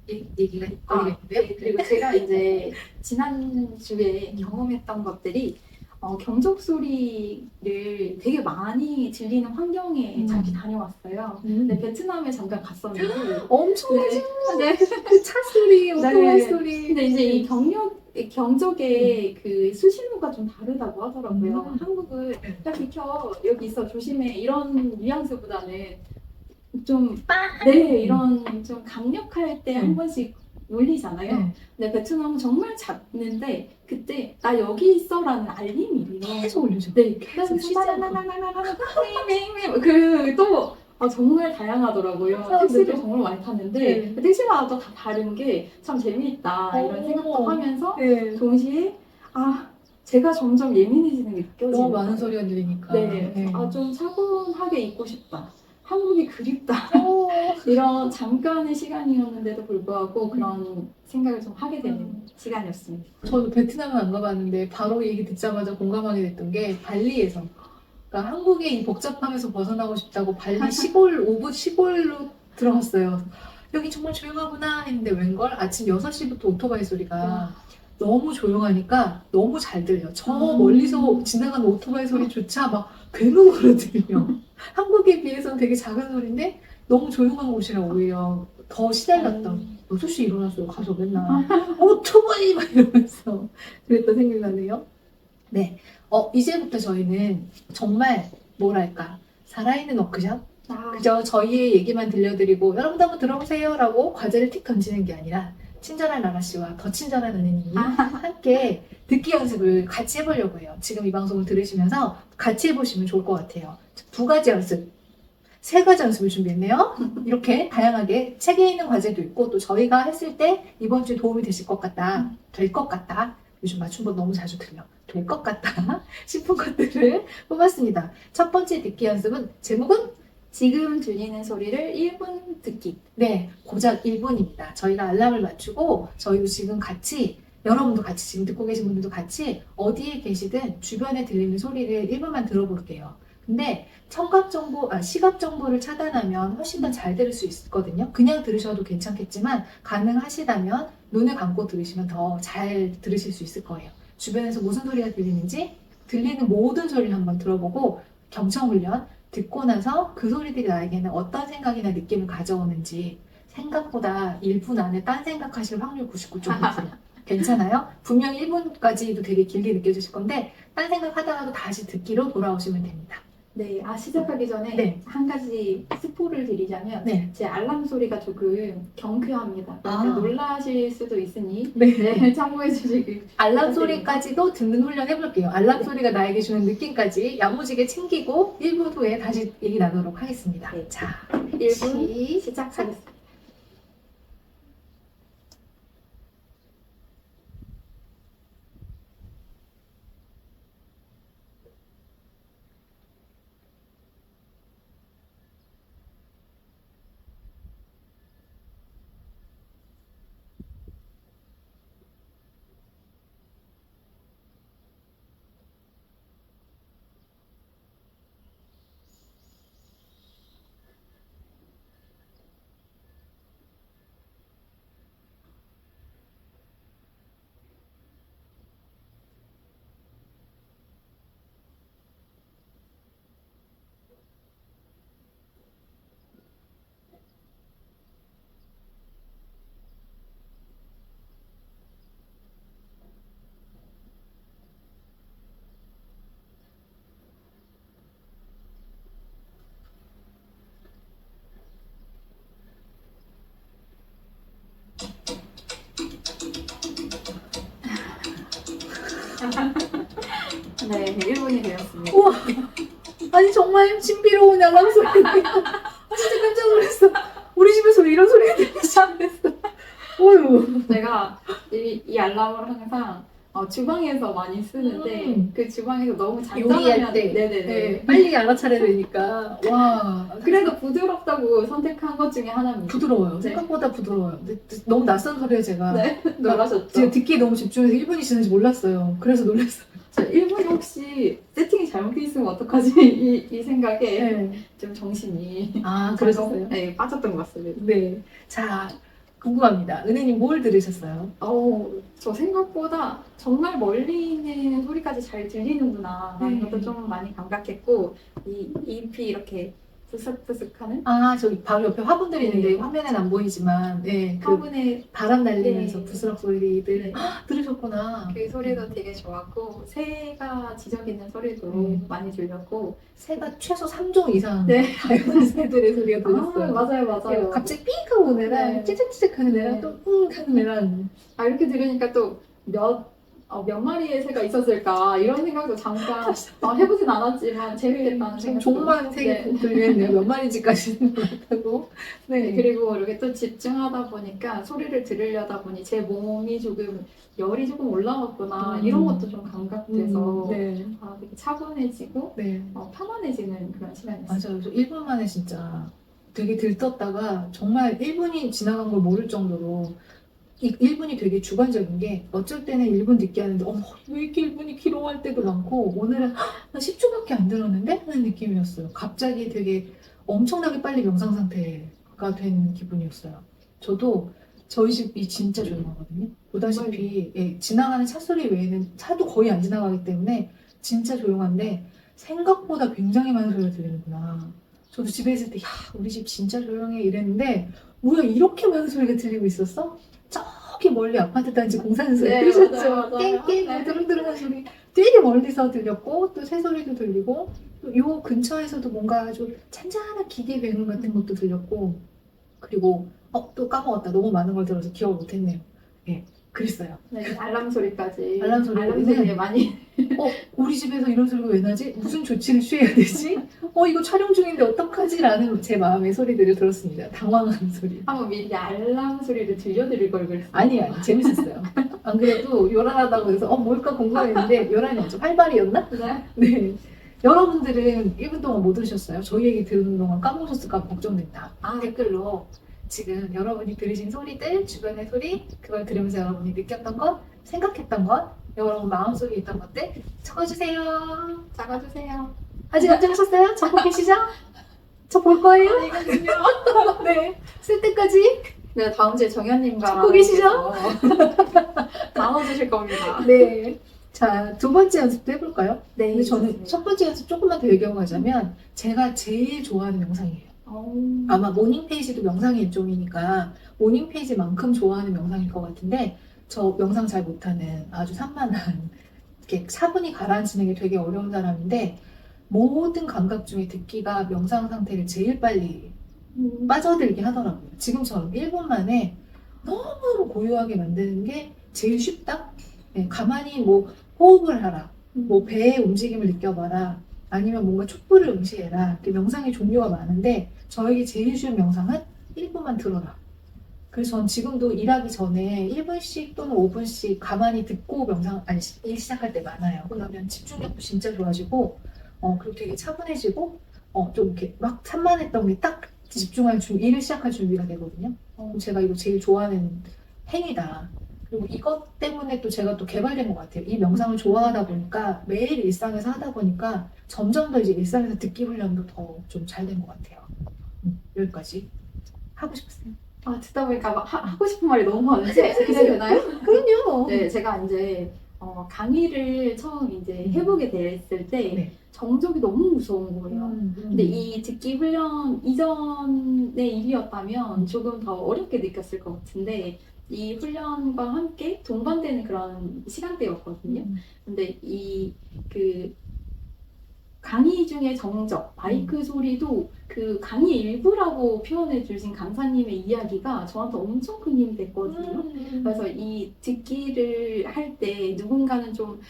얘기가 있거든요. 네. 그리고 제가 이제 지난주에 경험했던 것들이 경적 소리를 되게 많이 들리는 환경에 잠시 다녀왔어요. 근데 베트남에 잠깐 갔었는데 엄청 네. 그 차 소리, 오토바이 네. 소리. 근데 이제 이 경적의 그 수신호가 좀 다르다고 하더라고요. 한국은 야 비켜 여기 있어 조심해 이런 뉘앙스보다는 좀 네, 이런 좀 강력할 때 한 번씩 울리잖아요. 네. 근데 베트남은 정말 작는데 그때 나 여기 있어라는 알림이 계속 올려줘. 네, 계속 쉬지 않고. 그또 정말 다양하더라고요. 사람들이? 택시를 정말 많이 탔는데 네. 택시마다 다 다른 게 참 재미있다 이런 생각도 하면서 네. 동시에 제가 점점 예민해지는 게 느껴지는 너무 많은 거예요. 소리가 들리니까. 네, 좀 차분하게 있고 싶다. 한국이 그립다. 오. 이런 잠깐의 시간이었는데도 불구하고 그런 생각을 좀 하게 되는 시간이었습니다. 저도 베트남은 안 가봤는데 바로 얘기 듣자마자 공감하게 됐던 게 발리에서. 그러니까 한국의 이 복잡함에서 벗어나고 싶다고 발리 시골, 오브 시골로 들어갔어요. 여기 정말 조용하구나 했는데 웬걸 아침 6시부터 오토바이 소리가 너무 조용하니까 너무 잘 들려. 저 멀리서 지나가는 오토바이 소리조차 막 괴물으로 들려. 한국에 비해서는 되게 작은 소리인데 너무 조용한 곳이라 오히려 더 시달렸던. 6시 일어났어요. 가서 맨날 오토바이 막 이러면서 그랬던 생각이 나네요. 네. 이제부터 저희는 정말 뭐랄까 살아있는 워크숍? 그저 저희의 얘기만 들려드리고 여러분도 한번 들어보세요 라고 과제를 틱 던지는 게 아니라 친절한 라라 씨와 더 친절한 은혜님이 함께 듣기 연습을 같이 해보려고 해요. 지금 이 방송을 들으시면서 같이 해보시면 좋을 것 같아요. 2가지 연습, 3가지 연습을 준비했네요. 이렇게 다양하게 책에 있는 과제도 있고 또 저희가 했을 때 이번 주에 도움이 되실 것 같다, 될 것 같다. 요즘 맞춤법 너무 자주 들려. 될 것 같다 싶은 것들을 뽑았습니다. 첫 번째 듣기 연습은 제목은 지금 들리는 소리를 1분 듣기. 네, 고작 1분입니다. 저희가 알람을 맞추고 저희도 지금 같이 여러분도 같이 지금 듣고 계신 분들도 같이 어디에 계시든 주변에 들리는 소리를 1분만 들어볼게요. 근데 시각 정보를 차단하면 훨씬 더 잘 들을 수 있거든요. 그냥 들으셔도 괜찮겠지만 가능하시다면 눈을 감고 들으시면 더 잘 들으실 수 있을 거예요. 주변에서 무슨 소리가 들리는지 들리는 모든 소리를 한번 들어보고 경청훈련 듣고 나서 그 소리들이 나에게는 어떤 생각이나 느낌을 가져오는지 생각보다 1분 안에 딴 생각하실 확률 99.9%. 괜찮아요? 분명 1분까지도 되게 길게 느껴지실 건데 딴 생각하다가도 다시 듣기로 돌아오시면 됩니다. 네, 시작하기 전에 네. 한 가지 스포를 드리자면 네. 제 알람 소리가 조금 경쾌합니다. 그래서 놀라실 수도 있으니 네. 참고해 주시길. 알람 소리까지도 듣는 훈련 해볼게요. 알람 소리가 나에게 주는 느낌까지 야무지게 챙기고 1분 후에 다시 얘기 나누도록 하겠습니다. 네. 자, 1분 시작하겠습니다. 네, 1분이 되었습니다. 우와, 아니 정말 신비로운 알람 소리. 진짜 깜짝 놀랐어. 우리 집에서 이런 소리가 들리기 시작했어. 어휴. 제가 이 알람을 항상 주방에서 많이 쓰는데 그 주방에서 너무 요리할 잔잔하면 때. 네네네. 네, 빨리 알아차려야 되니까. 와. 그래도 부드럽다고 선택한 것 중에 하나입니다. 부드러워요. 네. 생각보다 부드러워요. 근데 너무 낯선 소리에 제가. 네, 놀라셨죠? 제가 듣기에 너무 집중해서 1분이 지는지 몰랐어요. 그래서 놀랐어요. 저 1분이 혹시 세팅이 잘못돼 있으면 어떡하지? 이 생각에 네. 좀 정신이 아, 그러셨어요? 네, 빠졌던 것 같습니다. 네. 자, 궁금합니다. 은혜님 뭘 들으셨어요? 저 생각보다 정말 멀리 있는 소리까지 잘 들리는구나 라는 네. 것도 좀 많이 감각했고 이 잎이 이렇게 부슥부슥하는 아, 저기 바로 옆에 화분들이 있는데 네. 화면엔 안 보이지만, 네, 그 화분의 바람 날리면서 네. 부스럭 소리들 네. 들으셨구나. 그 소리도 되게 좋았고 새가 지저귀는 소리도 많이 들렸고 새가 최소 3종 이상 네. 다양한 새들의 소리가 들렸어요. 맞아요 맞아요. 갑자기 삥 하고 오는 애랑 네. 찌직찌직 하는 애랑 네. 또 응 하는 애랑 이렇게 들으니까 또 몇 마리의 새가 있었을까 이런 생각도 잠깐 해보진 않았지만 재밌겠다는 생각. 종만 색이 들리네요. 몇 마리인지까지는 못하고. 네, 그리고 이렇게 또 집중하다 보니까 소리를 들으려다 보니 제 몸이 조금 열이 조금 올라왔구나 이런 것도 좀 감각돼서 네. 되게 차분해지고 네. 편안해지는 그런 시간이었어요. 맞아요. 저 1분 만에 진짜 되게 들떴다가 정말 1분이 지나간 걸 모를 정도로 이 1분이 되게 주관적인 게 어쩔 때는 1분 늦게 하는데 어머 왜 이렇게 1분이 길어 할 때도 많고 오늘은 한 10초밖에 안 들었는데? 하는 느낌이었어요. 갑자기 되게 엄청나게 빨리 명상 상태가 된 기분이었어요. 저도 저희 집이 진짜 조용하거든요. 보다시피 예, 지나가는 차 소리 외에는 차도 거의 안 지나가기 때문에 진짜 조용한데 생각보다 굉장히 많은 소리가 들리는구나. 저도 집에 있을 때 야 우리 집 진짜 조용해 이랬는데 뭐야 이렇게 많은 소리가 들리고 있었어? 저기 멀리 아파트 단지 공사하는 소리 네, 들으셨죠? 맞아요. 깽깽 네. 드릉드릉한 소리 되게 멀리서 들렸고 또 새 소리도 들리고 또 요 근처에서도 뭔가 아주 잔잔한 기계 배경 같은 것도 들렸고 그리고 또 까먹었다 너무 많은 걸 들어서 기억을 못했네요. 예, 그랬어요. 네, 알람 소리까지. 알람 소리는 소리에 많이. 우리 집에서 이런 소리가 왜 나지? 무슨 조치를 취해야 되지? 이거 촬영 중인데 어떡하지? 라는 제 마음의 소리들을 들었습니다. 당황하는 소리. 한번 미리 알람 소리를 들려드릴 걸 그랬어요. 아니, 재밌었어요. 안 그래도 요란하다고 해서 뭘까 궁금했는데 요란이 아니죠. 활발이었나? 네. 네. 여러분들은 1분 동안 못 들으셨어요? 저희 얘기 들은 동안 까먹으셨을까 봐 걱정된다. 댓글로 지금 여러분이 들으신 소리들, 주변의 소리, 그걸 들으면서 여러분이 느꼈던 것, 생각했던 것, 여러분 마음속에 있던 것들 적어주세요. 적어주세요. 아직 안 적으셨어요? 적고 계시죠? 저 볼 거예요? 이거는요. 네. 쓸 때까지 네, 다음 주에 정현님과 적고 계시죠? 나눠주실 겁니다. 네. 자, 두 번째 연습도 해볼까요? 네. 근데 저는 첫 번째 연습 조금만 더 얘기하고 가자면 제가 제일 좋아하는 명상이에요. 아마 모닝 페이지도 명상의 일종이니까 모닝 페이지만큼 좋아하는 명상일 것 같은데 저 명상 잘 못하는 아주 산만한 이렇게 차분히 가라앉히는 게 되게 어려운 사람인데 모든 감각 중에 듣기가 명상 상태를 제일 빨리 빠져들게 하더라고요. 지금처럼 1분 만에 너무 고요하게 만드는 게 제일 쉽다? 네, 가만히 뭐 호흡을 하라, 뭐 배의 움직임을 느껴봐라, 아니면 뭔가 촛불을 응시해라. 이렇게 명상의 종류가 많은데 저에게 제일 쉬운 명상은 1분만 들어라. 그래서 전 지금도 일하기 전에 1분씩 또는 5분씩 가만히 듣고 일 시작할 때 많아요. 그러면 집중력도 진짜 좋아지고 그리고 되게 차분해지고 좀 이렇게 막 산만했던 게 딱 집중할 일을 시작할 준비가 되거든요. 제가 이거 제일 좋아하는 행위다. 그리고 이것 때문에 또 제가 또 개발된 것 같아요. 이 명상을 좋아하다 보니까 매일 일상에서 하다 보니까 점점 더 이제 일상에서 듣기 훈련도 더 좀 잘 된 것 같아요. 여기까지 하고 싶었어요. 듣다 보니까 막 하고 싶은 말이 너무 많은데 그래도 되나요? 그럼요. 네, 제가 이제 강의를 처음 이제 해보게 됐을 때 네. 정적이 너무 무서운 거예요. 근데 네. 이 듣기 훈련 이전의 일이었다면 조금 더 어렵게 느꼈을 것 같은데 이 훈련과 함께 동반되는 그런 시간대였거든요. 근데 강의 중에 정적, 마이크 소리도 그 강의 일부라고 표현해 주신 강사님의 이야기가 저한테 엄청 큰 힘이 됐거든요. 그래서 이 듣기를 할 때 누군가는 좀,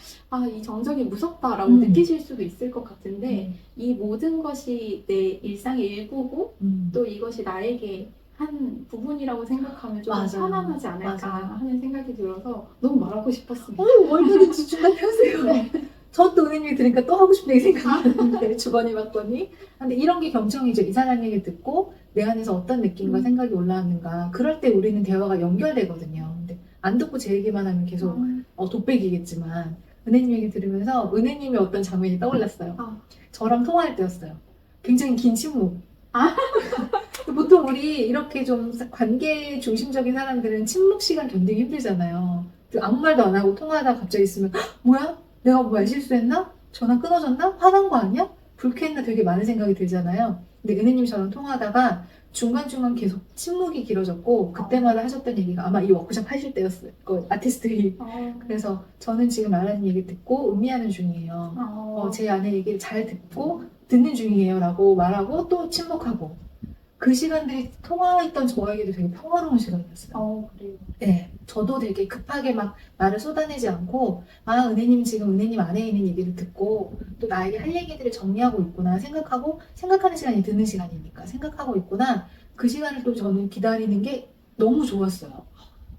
이 정적이 무섭다라고 느끼실 수도 있을 것 같은데, 이 모든 것이 내 일상의 일부고, 또 이것이 나에게 한 부분이라고 생각하면 좀 맞아요. 편안하지 않을까 맞아요. 하는 생각이 들어서 너무 말하고 싶었습니다. 얼마든지 중간 펴세요. 저 또 은혜님이 들으니까 또 하고 싶은 얘기 생각나는데 주거니 받거니. 근데 이런 게 경청이죠. 이 사람 얘기 듣고 내 안에서 어떤 느낌과 생각이 올라왔는가. 그럴 때 우리는 대화가 연결되거든요. 근데 안 듣고 제 얘기만 하면 계속 독백이겠지만 은혜님 얘기 들으면서 은혜님의 어떤 장면이 떠올랐어요. 저랑 통화할 때였어요. 굉장히 긴 침묵. 보통 우리 이렇게 좀 관계 중심적인 사람들은 침묵 시간 견디기 힘들잖아요. 아무 말도 안 하고 통화하다가 갑자기 있으면 뭐야? 내가 뭐 실수했나? 전화 끊어졌나? 화난 거 아니야? 불쾌했나? 되게 많은 생각이 들잖아요. 근데 은혜님이 저랑 통화하다가 중간중간 계속 침묵이 길어졌고 그때마다 하셨던 얘기가 아마 이 워크숍 하실 때였어요. 그 아티스트 힐. 그래서 저는 지금 말하는 얘기 듣고 음미하는 중이에요. 제 안에 얘기를 잘 듣고 듣는 중이에요 라고 말하고 또 침묵하고 그 시간들이 통화했던 저에게도 되게 평화로운 시간이었어요. 그래요. 네, 저도 되게 급하게 막 말을 쏟아내지 않고 은혜님 지금 은혜님 안에 있는 얘기를 듣고 또 나에게 할 얘기들을 정리하고 있구나 생각하고 생각하는 시간이 드는 시간이니까 생각하고 있구나 그 시간을 또 저는 기다리는 게 너무 좋았어요.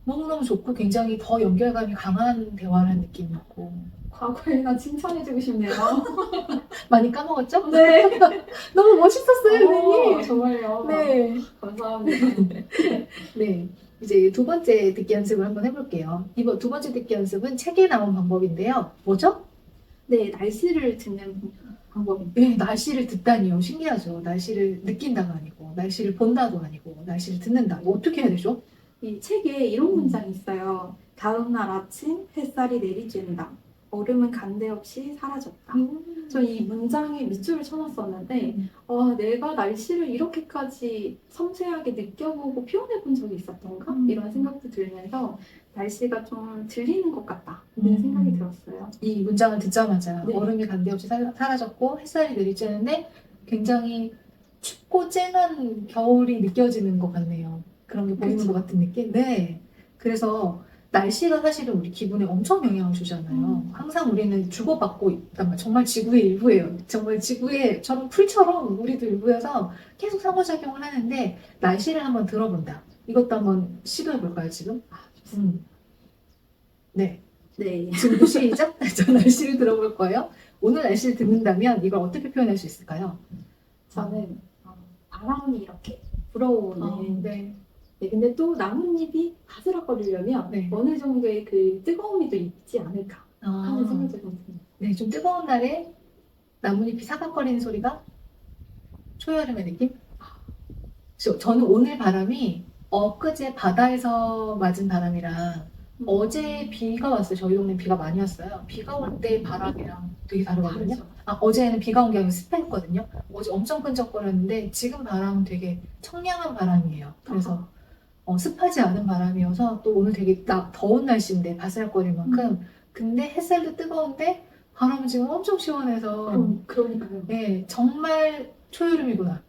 너무너무 좋고 굉장히 더 연결감이 강한 대화를 한 느낌이었고 과거에나 칭찬해주고 싶네요. 많이 까먹었죠? 네. 너무 멋있었어요, 은혜님. 정말요. 네. 감사합니다. 네. 이제 두 번째 듣기 연습을 한번 해볼게요. 이번 두 번째 듣기 연습은 책에 나온 방법인데요. 뭐죠? 네, 날씨를 듣는 방법입니다. 네, 날씨를 듣다니요. 신기하죠. 날씨를 느낀다가 아니고, 날씨를 본다도 아니고, 날씨를 듣는다. 뭐 어떻게 해야 되죠? 이 책에 이런 문장이 있어요. 다음 날 아침 햇살이 내리쬐는다. 얼음은 간데 없이 사라졌다. 저 이 문장에 밑줄을 쳐놨었는데 내가 날씨를 이렇게까지 섬세하게 느껴보고 표현해본 적이 있었던가? 이런 생각도 들면서 날씨가 좀 들리는 것 같다 이런 생각이 들었어요. 이 문장을 듣자마자 네. 얼음이 간데 없이 사라졌고 햇살이 내리쬐는데 굉장히 춥고 쨍한 겨울이 느껴지는 것 같네요. 그런 게 보이는 그쵸. 것 같은 느낌? 네. 그래서 날씨가 사실은 우리 기분에 엄청 영향을 주잖아요. 항상 우리는 주고받고 있단 말 정말 지구의 일부예요. 정말 지구의처럼 풀처럼 우리도 일부여서 계속 상호작용을 하는데 날씨를 한번 들어본다. 이것도 한번 시도해볼까요, 지금? 네. 네. 지금도 시작? 저 날씨를 들어볼 거예요. 오늘 날씨를 듣는다면 이걸 어떻게 표현할 수 있을까요? 저는 바람이 이렇게 불어오는 네. 네, 근데 또 나뭇잎이 바스락거리려면 네. 어느 정도의 그 뜨거움이 또 있지 않을까 하는 생각이 좀 듭니다. 네, 좀 뜨거운 날에 나뭇잎이 사각거리는 소리가 초여름의 느낌? 저는 오늘 바람이 엊그제 바다에서 맞은 바람이랑 어제 비가 왔어요. 저희 동네 비가 많이 왔어요. 비가 올 때 바람이랑 되게 다르거든요. 다르죠. 어제는 비가 온 게 아니고 습했거든요. 어제 엄청 끈적거렸는데 지금 바람은 되게 청량한 바람이에요. 그래서 습하지 않은 바람이어서 또 오늘 되게 더운 날씨인데 바스락거릴 만큼 근데 햇살도 뜨거운데 바람은 지금 엄청 시원해서 그러니까요. 네, 정말 초여름이구나.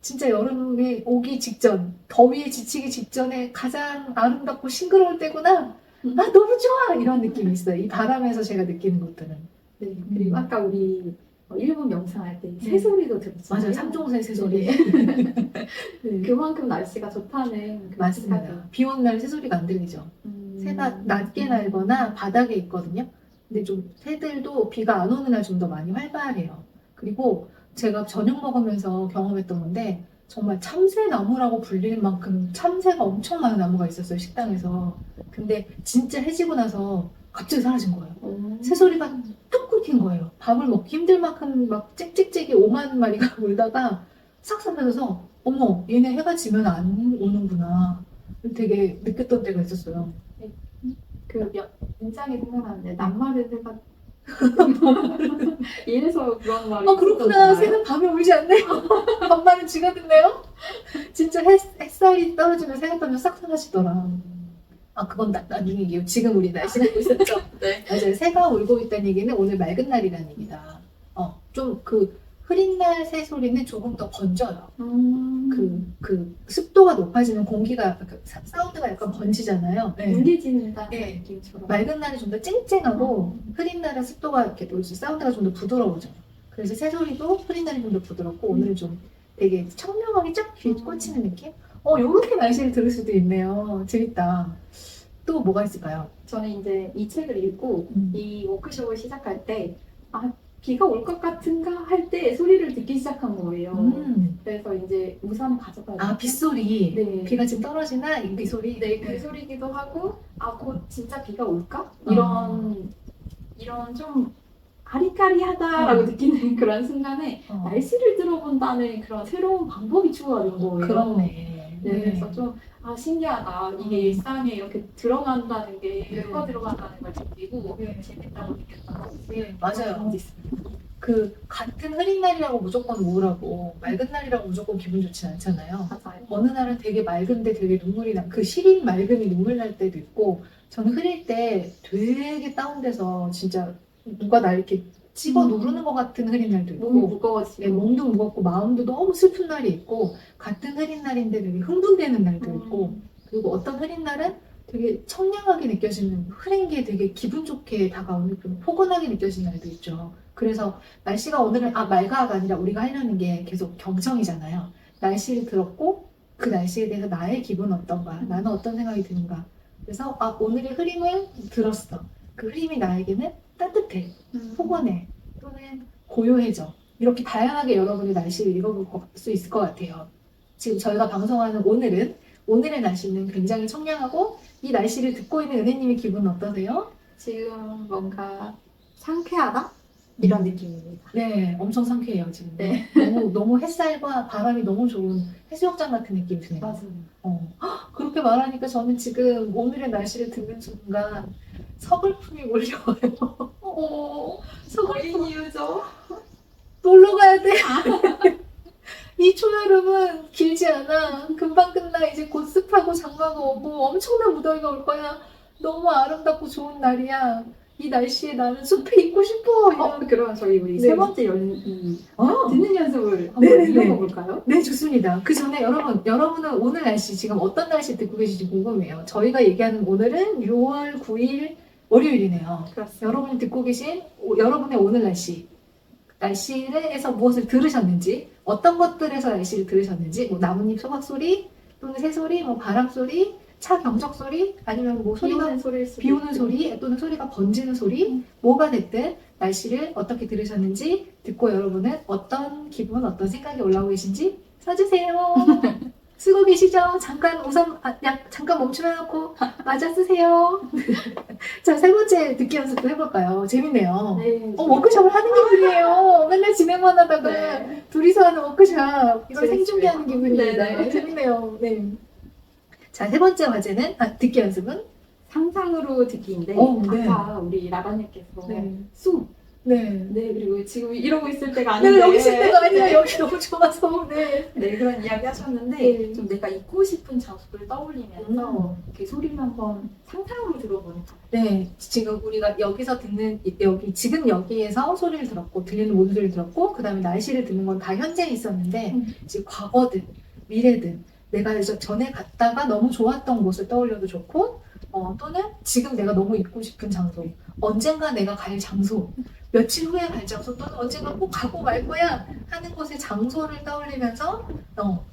진짜 여름이 오기 직전, 더위에 지치기 직전에 가장 아름답고 싱그러울 때구나. 너무 좋아! 이런 느낌이 있어요. 이 바람에서 제가 느끼는 것들은. 네, 그리고 아까 우리 1분 명상할 때 새소리도 들었잖아요. 맞아요. 삼종새 새소리. 네. 그만큼 날씨가 좋다는 그 맞습니다. 생각이. 비 오는 날 새소리가 안 들리죠. 새가 낮게 날거나 바닥에 있거든요. 근데 좀 새들도 비가 안 오는 날 좀 더 많이 활발해요. 그리고 제가 저녁 먹으면서 경험했던 건데 정말 참새나무라고 불릴 만큼 참새가 엄청 많은 나무가 있었어요. 식당에서. 근데 진짜 해지고 나서 갑자기 사라진 거예요. 새소리가 뚝 끊긴 거예요. 밥을 먹기 힘들 만큼 막 찍찍찍이 5만 마리가 울다가 싹 사라져서 어머 얘네 해가 지면 안 오는구나 되게 느꼈던 때가 있었어요. 그 문장이 생각나는데 낱말을 새가 이래서 그런 말이 그렇구나. 있었나요? 새는 밤에 울지 않네요. 밤말은 쥐가 듣네요. 진짜 햇살이 떨어지면 새가 떨면 싹 사라지더라. 그건 나중에 얘기예요. 지금 우리 날씨 보고 있었죠? 네. 맞아요. 새가 울고 있다는 얘기는 오늘 맑은 날이라는 얘기다. 좀 그 흐린 날 새소리는 조금 더 번져요. 음. 그 습도가 높아지면 공기가 사운드가 약간 번지잖아요. 네. 뭉개진다는 네. 느낌처럼. 맑은 날은 좀 더 쨍쨍하고 흐린 날은 습도가 이렇게 또 사운드가 좀 더 부드러워져. 그래서 새소리도 흐린 날이 좀 더 부드럽고 오늘은 좀 되게 청명하게 쫙 귀에 꽂히는 느낌? 요렇게 날씨를 들을 수도 있네요. 재밌다. 또 뭐가 있을까요? 저는 이제 이 책을 읽고 이 워크숍을 시작할 때, 아, 비가 올 것 같은가 할 때 소리를 듣기 시작한 거예요. 그래서 이제 우산 가져가야 빗소리. 네. 비가 지금 떨어지나 이 빗소리. 네, 그 소리기도 하고, 아, 곧 진짜 비가 올까? 이런 좀 아리까리하다라고 느끼는 그런 순간에 날씨를 들어본다는 그런 새로운 방법이 추가된 거예요. 그렇네. 네, 그래서 좀 신기하다. 이게 일상에 이렇게 들어간다는 게 들어 들어간다는 걸 느끼고 재밌다고 느꼈던 네, 맞아요. 그 같은 흐린 날이라고 무조건 우울하고 맑은 날이라고 무조건 기분 좋진 않잖아요. 맞아요. 어느 날은 되게 맑은데 되게 눈물이 나. 그 시린 맑음이 눈물 날 때도 있고 저는 흐릴 때 되게 다운돼서 진짜 누가 날 이렇게 집어 누르는 것 같은 흐린 날도 있고 몸이 무거워지고. 네, 몸도 무겁고 마음도 너무 슬픈 날이 있고 같은 흐린 날인데 되게 흥분되는 날도 있고 그리고 어떤 흐린 날은 되게 청량하게 느껴지는 흐린 게 되게 기분 좋게 다가오는 좀 포근하게 느껴지는 날도 있죠. 그래서 날씨가 오늘은 맑아가 아니라 우리가 하려는 게 계속 경청이잖아요. 날씨를 들었고 그 날씨에 대해서 나의 기분은 어떤가, 나는 어떤 생각이 드는가. 그래서 오늘의 흐림을 들었어. 그 흐림이 나에게는 따뜻해, 포근해, 또는 고요해져. 이렇게 다양하게 여러분의 날씨를 읽어볼 수 있을 것 같아요. 지금 저희가 방송하는 오늘의 날씨는 굉장히 청량하고 이 날씨를 듣고 있는 은혜님의 기분은 어떠세요? 지금 뭔가 상쾌하다? 이런 느낌입니다. 네, 엄청 상쾌해요, 지금. 네. 너무 햇살과 바람이 너무 좋은 해수욕장 같은 느낌이 드네요. 맞아요. 그렇게 말하니까 저는 지금 오늘의 날씨를 듣는 순간 서글픔이 몰려와요. 서글픔. 이유죠? 놀러 가야 돼. 이 초여름은 길지 않아. 금방 끝나. 이제 곧 습하고 장마가 오고 엄청난 무더위가 올 거야. 너무 아름답고 좋은 날이야. 이 날씨에 나는 숲에 있고 싶어. 그럼 저희 우리 네. 세 번째 듣는 연습을 한번 네네네. 이어볼까요? 네, 좋습니다. 그 전에 여러분은 오늘 날씨 지금 어떤 날씨 듣고 계신지 궁금해요. 저희가 얘기하는 오늘은 6월 9일 월요일이네요. 그렇습니다. 여러분이 듣고 계신 여러분의 오늘 날씨에서 무엇을 들으셨는지, 어떤 것들에서 날씨를 들으셨는지, 뭐 나뭇잎 소각 소리, 또는 새 소리, 뭐 바람 소리, 차 경적 소리, 아니면 뭐 소리가 비 오는 소리, 또는 소리가 번지는 소리, 뭐가 됐든 날씨를 어떻게 들으셨는지 듣고 여러분은 어떤 기분, 어떤 생각이 올라오고 계신지 써주세요. 쓰고 계시죠? 잠깐 잠깐 멈춰놓고 맞아 쓰세요. 자, 세 번째 듣기 연습도 해볼까요? 재밌네요. 네. 워크숍을 하는 기분이에요. 맨날 진행만 하다가 네. 둘이서 하는 워크숍. 이걸 재밌어요. 생중계하는 기분입니다. 네. 재밌네요. 네. 자, 세 번째 과제는 듣기 연습은? 상상으로 듣기인데 네. 아까 우리 라바님께서 네. 숲 네. 그리고 지금 이러고 있을 때가 아닌데 여기 있을 때가 아니라 여기 너무 좋아서. 네. 그런 이야기 하셨는데 네. 좀 내가 있고 싶은 장소를 떠올리면서 이렇게 소리를 한번 상상으로 들어보는 거예요. 네, 지금 우리가 여기서 듣는 지금 여기에서 소리를 들었고 들리는 모든 소리를 들었고 그 다음에 날씨를 듣는 건 다 현재에 있었는데 지금 과거든 미래든 내가 전에 갔다가 너무 좋았던 곳을 떠올려도 좋고 또는 지금 내가 너무 있고 싶은 장소, 언젠가 내가 갈 장소, 며칠 후에 갈 장소, 또는 언젠가 꼭 가고 말 거야 하는 곳의 장소를 떠올리면서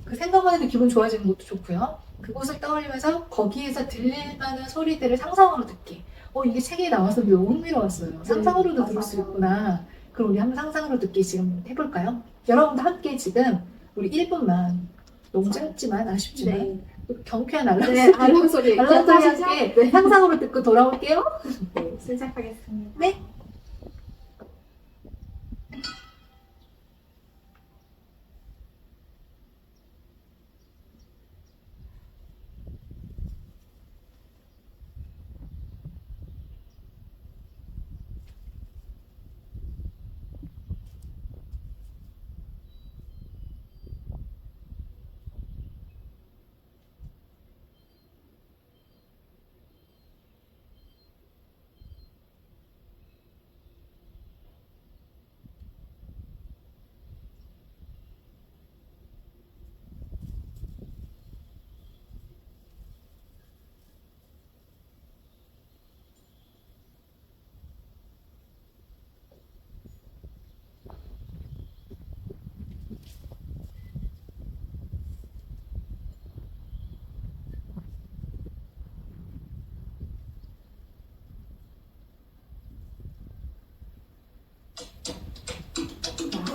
그 생각만 해도 기분 좋아지는 것도 좋고요. 그곳을 떠올리면서 거기에서 들릴 만한 소리들을 상상으로 듣기. 이게 책에 나와서 너무 흥미로웠어요. 상상으로도 들을 수 있구나. 그럼 우리 한번 상상으로 듣기 지금 해볼까요? 여러분도 함께 지금 우리 1분만 너무 짧지만 아쉽지만 경쾌한 알람 소리 함께 상상으로 듣고 돌아올게요. 네, 시작하겠습니다. 네.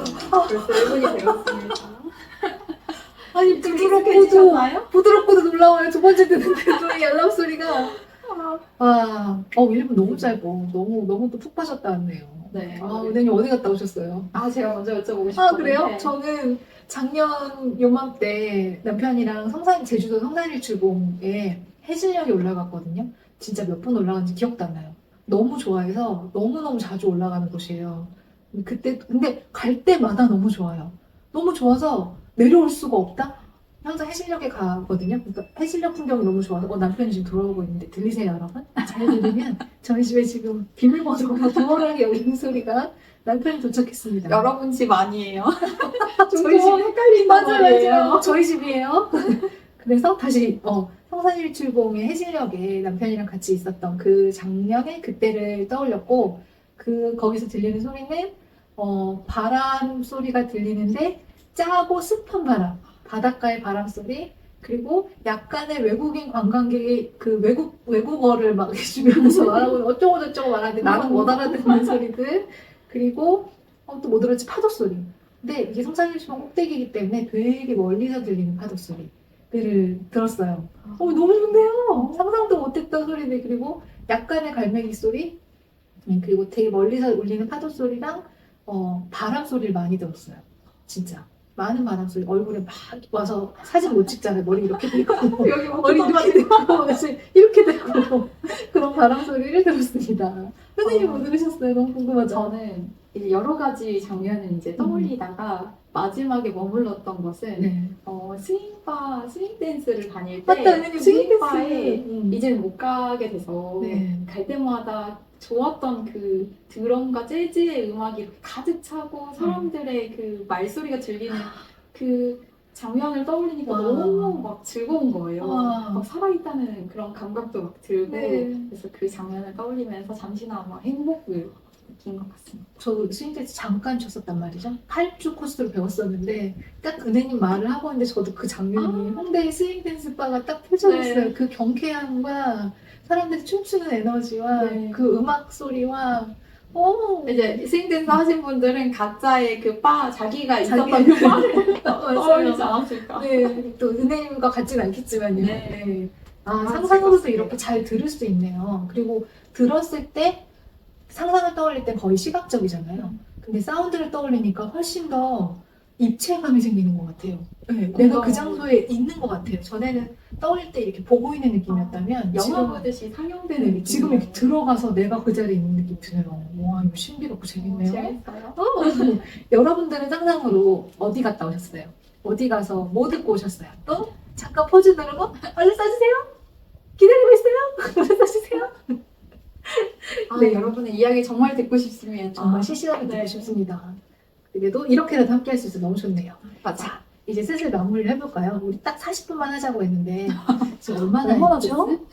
벌써 1분이 되었습니다. 아니 익숙해지셨나요? 부드럽고도 놀라워요. 두 번째 듣는데도 이 알람 소리가. 와, 1분 너무 짧고 너무 또 푹 빠졌다네요. 네. 은혜님 어디 갔다 오셨어요? 제가 먼저 여쭤보고 싶었는데. 그래요? 저는 작년 요맘때 남편이랑 제주도 성산일출봉에 해질녘이 올라갔거든요. 진짜 몇 번 올라간지 기억도 안 나요. 너무 좋아해서 너무너무 자주 올라가는 곳이에요. 근데 갈 때마다 너무 좋아요. 너무 좋아서 내려올 수가 없다? 항상 해질녘에 가거든요. 그러니까 해질녘 풍경이 너무 좋아서 남편이 지금 들어오고 있는데 들리세요, 여러분? 잘 들리면 저희 집에 지금 비밀번호가 두어하게 울리는 소리가 남편이 도착했습니다. 여러분 집 아니에요. 저희 집 헷갈린단 맞아요. 말이에요. 저희 집이에요. 그래서 다시 성산일출봉의 해질녘에 남편이랑 같이 있었던 그 작년의 그때를 떠올렸고 거기서 들리는 소리는 바람 소리가 들리는데 짜고 습한 바람, 바닷가의 바람 소리, 그리고 약간의 외국인 관광객이 그 외국어를 막 해주면서 말하고 어쩌고저쩌고 말하는데 나는 못 알아듣는 소리들, 그리고 또 뭐 들었지? 파도 소리. 근데 이게 성산일출봉 꼭대기이기 때문에 되게 멀리서 들리는 파도 소리를 들었어요. 너무 좋네요. 상상도 못했던 소리들, 그리고 약간의 갈매기 소리, 그리고 되게 멀리서 울리는 파도 소리랑 바람 소리를 많이 들었어요. 진짜. 많은 바람 소리, 얼굴에 막 와서 사진 못 찍잖아요. 머리 이렇게 되고, 여기 머리 이렇게 되고, 이렇게 되고, 그런 바람 소리를 들었습니다. 선생님 뭐 들으셨어요? 너무 궁금하죠? 저는 이제 여러 가지 장면을 이제 떠올리다가 마지막에 머물렀던 것은 네. 스윙바, 스윙 댄스를 다닐 때 맞다, 선생님 스윙바에 스윙댄스. 이제는 못 가게 돼서 네. 갈 때마다 좋았던 그 드럼과 재즈의 음악이 이렇게 가득 차고 사람들의 그 말소리가 들리는 그 장면을 떠올리니까 와. 너무 막 즐거운 거예요. 와. 막 살아있다는 그런 감각도 막 들고 네. 그래서 그 장면을 떠올리면서 잠시나마 행복을 느낀 것 같습니다. 저도 스윙댄스 잠깐 쳤었단 말이죠. 8주 코스로 배웠었는데 딱 은혜님 말을 하고 있는데 저도 그 장면이 홍대의 스윙댄스 바가 딱 펼쳐졌어요. 네. 그 경쾌함과 사람들이 춤추는 에너지와 네. 그 음악 소리와 이제 스윙댄스 하신 분들은 각자의 그 바, 자기가 있었던 자기- 그 바를 떠올리지 맞아요. 않았을까. 네, 또 은혜님과 같지는 않겠지만요. 네. 네. 아, 상상으로도 즐겁습니다. 이렇게 잘 들을 수 있네요. 그리고 들었을 때 상상을 떠올릴 때 거의 시각적이잖아요. 근데 사운드를 떠올리니까 훨씬 더 입체감이 생기는 것 같아요. 네, 내가 그 장소에 있는 것 같아요. 전에는 떠올릴 때 이렇게 보고 있는 느낌이었다면 영화 지금, 보듯이 상영되는 네, 느낌. 지금 이렇게 들어가서 내가 그 자리에 있는 느낌 드네요. 와, 이거 신비롭고 재밌네요. 재밌어요. 여러분들은 상상으로 어디 갔다 오셨어요? 어디 가서 뭐 듣고 오셨어요? 또 잠깐 포즈 누르고 얼른 써주세요. 기다리고 있어요. 얼른 써주세요. 네. 여러분의 이야기 정말 듣고 싶습니다. 정말 실시간으로 듣고 네. 싶습니다. 그래도 이렇게라도 함께 할 수 있어서 너무 좋네요. 맞아. 자, 이제 슬슬 마무리를 해볼까요? 우리 딱 40분만 하자고 했는데 지금 얼마나 얼마나 했죠? 됐지?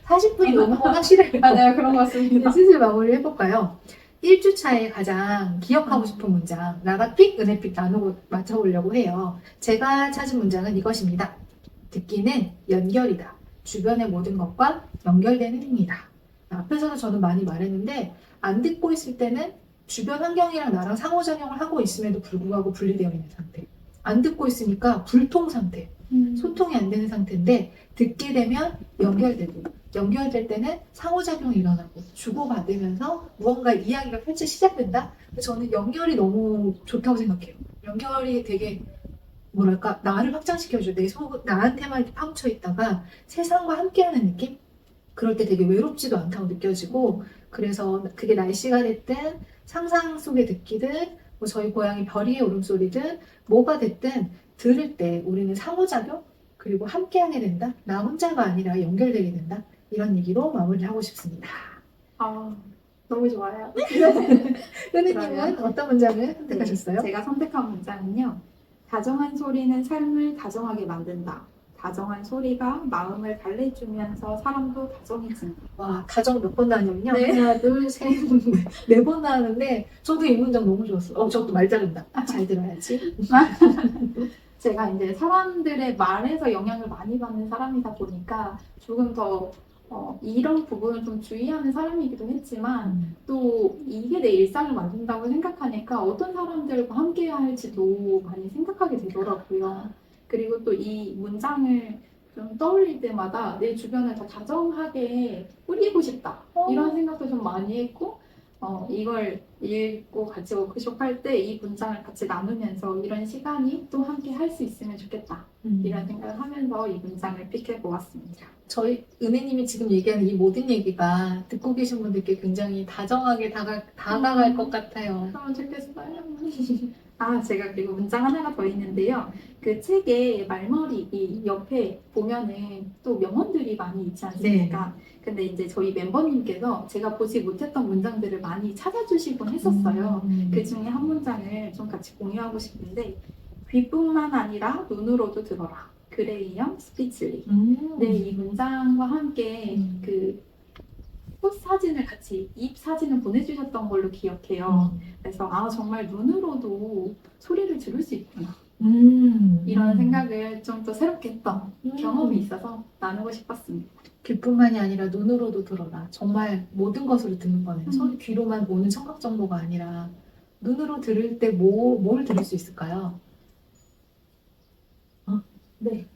40분이 너무 확실해요. 네, 그런 것 같습니다. 이제 슬슬 마무리를 해볼까요? 1주차에 가장 기억하고 싶은 문장, 나가픽, 은혜픽 나누고 맞춰보려고 해요. 제가 찾은 문장은 이것입니다. 듣기는 연결이다. 주변의 모든 것과 연결되는 행위다. 앞에서도 저는 많이 말했는데 안 듣고 있을 때는 주변 환경이랑 나랑 상호작용을 하고 있음에도 불구하고 분리되어 있는 상태. 안 듣고 있으니까 불통 상태. 소통이 안 되는 상태인데 듣게 되면 연결되고 연결될 때는 상호작용이 일어나고 주고받으면서 무언가 이야기가 펼쳐 시작된다. 저는 연결이 너무 좋다고 생각해요. 연결이 되게 뭐랄까 나를 확장시켜줘. 나한테만 이렇게 파묻혀 있다가 세상과 함께하는 느낌? 그럴 때 되게 외롭지도 않다고 느껴지고 그래서 그게 날씨가 됐든 상상 속에 듣기든 뭐 저희 고양이 별이의 울음소리든 뭐가 됐든 들을 때 우리는 상호작용 그리고 함께하게 된다. 나 혼자가 아니라 연결되게 된다. 이런 얘기로 마무리를 하고 싶습니다. 너무 좋아요. 은혜님은 어떤 문장을 선택하셨어요? 제가 선택한 문장은요. 다정한 소리는 삶을 다정하게 만든다. 다정한 소리가 마음을 달래주면서 사람도 다정해진다. 와, 다정 몇 번 나왔냐면요. 네. 하나, 둘, 셋, 네 번 나왔는데 저도 이 문장 너무 좋았어요. 저도 말 자른다. 잘 들어야지. 제가 이제 사람들의 말에서 영향을 많이 받는 사람이다 보니까 조금 더 이런 부분을 좀 주의하는 사람이기도 했지만 또 이게 내 일상을 만든다고 생각하니까 어떤 사람들과 함께 할지도 많이 생각하게 되더라고요. 그리고 또 이 문장을 좀 떠올릴 때마다 내 주변을 더 다정하게 꾸리고 싶다. 이런 생각도 좀 많이 했고, 이걸 읽고 같이 워크숍 할 때 이 문장을 같이 나누면서 이런 시간이 또 함께 할 수 있으면 좋겠다. 이런 생각을 하면서 이 문장을 픽해 보았습니다. 저희 은혜님이 지금 얘기하는 이 모든 얘기가 듣고 계신 분들께 굉장히 다정하게 다가갈 것 같아요. 그러면 좋겠어요. 제가 그리고 문장 하나가 더 있는데요. 그 책의 말머리 이 옆에 보면은 또 명언들이 많이 있지 않습니까? 근데 이제 저희 멤버님께서 제가 보지 못했던 문장들을 많이 찾아주시곤 했었어요. 그 중에 한 문장을 좀 같이 공유하고 싶은데, 귀뿐만 아니라 눈으로도 들어라. 그레이엄 스피츠리. 네, 이 문장과 함께 그 꽃 사진을 같이 잎 사진을 보내주셨던 걸로 기억해요. 그래서 정말 눈으로도 소리를 들을 수 있구나. 이런 생각을 좀 더 새롭게 했던 경험이 있어서 나누고 싶었습니다. 귀뿐만이 아니라 눈으로도 들어라. 정말 모든 것으로 듣는 거네요. 손 귀로만 오는 청각 정보가 아니라 눈으로 들을 때 뭘 들을 수 있을까요? 네.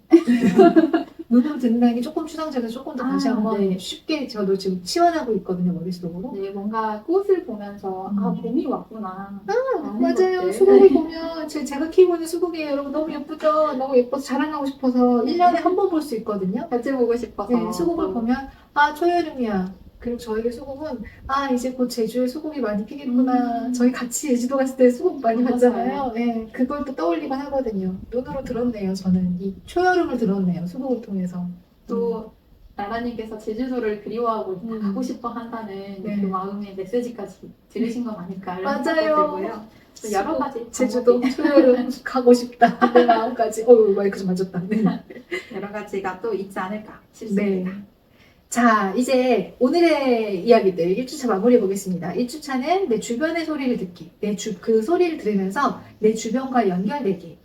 눈으로 듣는다는 게 조금 추상적이어서 조금 더 다시 한번 네. 쉽게 저도 지금 치환하고 있거든요, 머릿속으로. 네, 뭔가 꽃을 보면서 봄이 왔구나. 맞아요. 것들. 수국을 보면 제가 키우고 있는 수국이에요. 여러분 너무 예쁘죠? 너무 예뻐서 자랑하고 싶어서 1년에 한 번 볼 수 있거든요. 같이 보고 싶어서. 네, 수국을 보면 초여름이야. 그리고 저에게 수국은 이제 곧 제주에 수국이 많이 피겠구나. 저희 같이 제주도 갔을 때 수국 많이 봤잖아요. 네, 그걸 또 떠올리곤 하거든요. 눈으로 들었네요. 저는 이 초여름을 들었네요. 수국을 통해서. 또 나라님께서 제주도를 그리워하고 가고 싶어 네. 한다는 그 마음의 메시지까지 들으신 건 아닐까 이런 맞아요. 생각도 들고요. 또 여러 가지 제주도 방법이- 초여름 가고 싶다. 내 마음까지. 마이크 좀 맞았다. 네. 여러 가지가 또 있지 않을까 싶습니다. 네. 자, 이제 오늘의 이야기들 1주차 마무리해 보겠습니다. 1주차는 내 주변의 소리를 듣기, 그 소리를 들으면서 내 주변과 연결되기에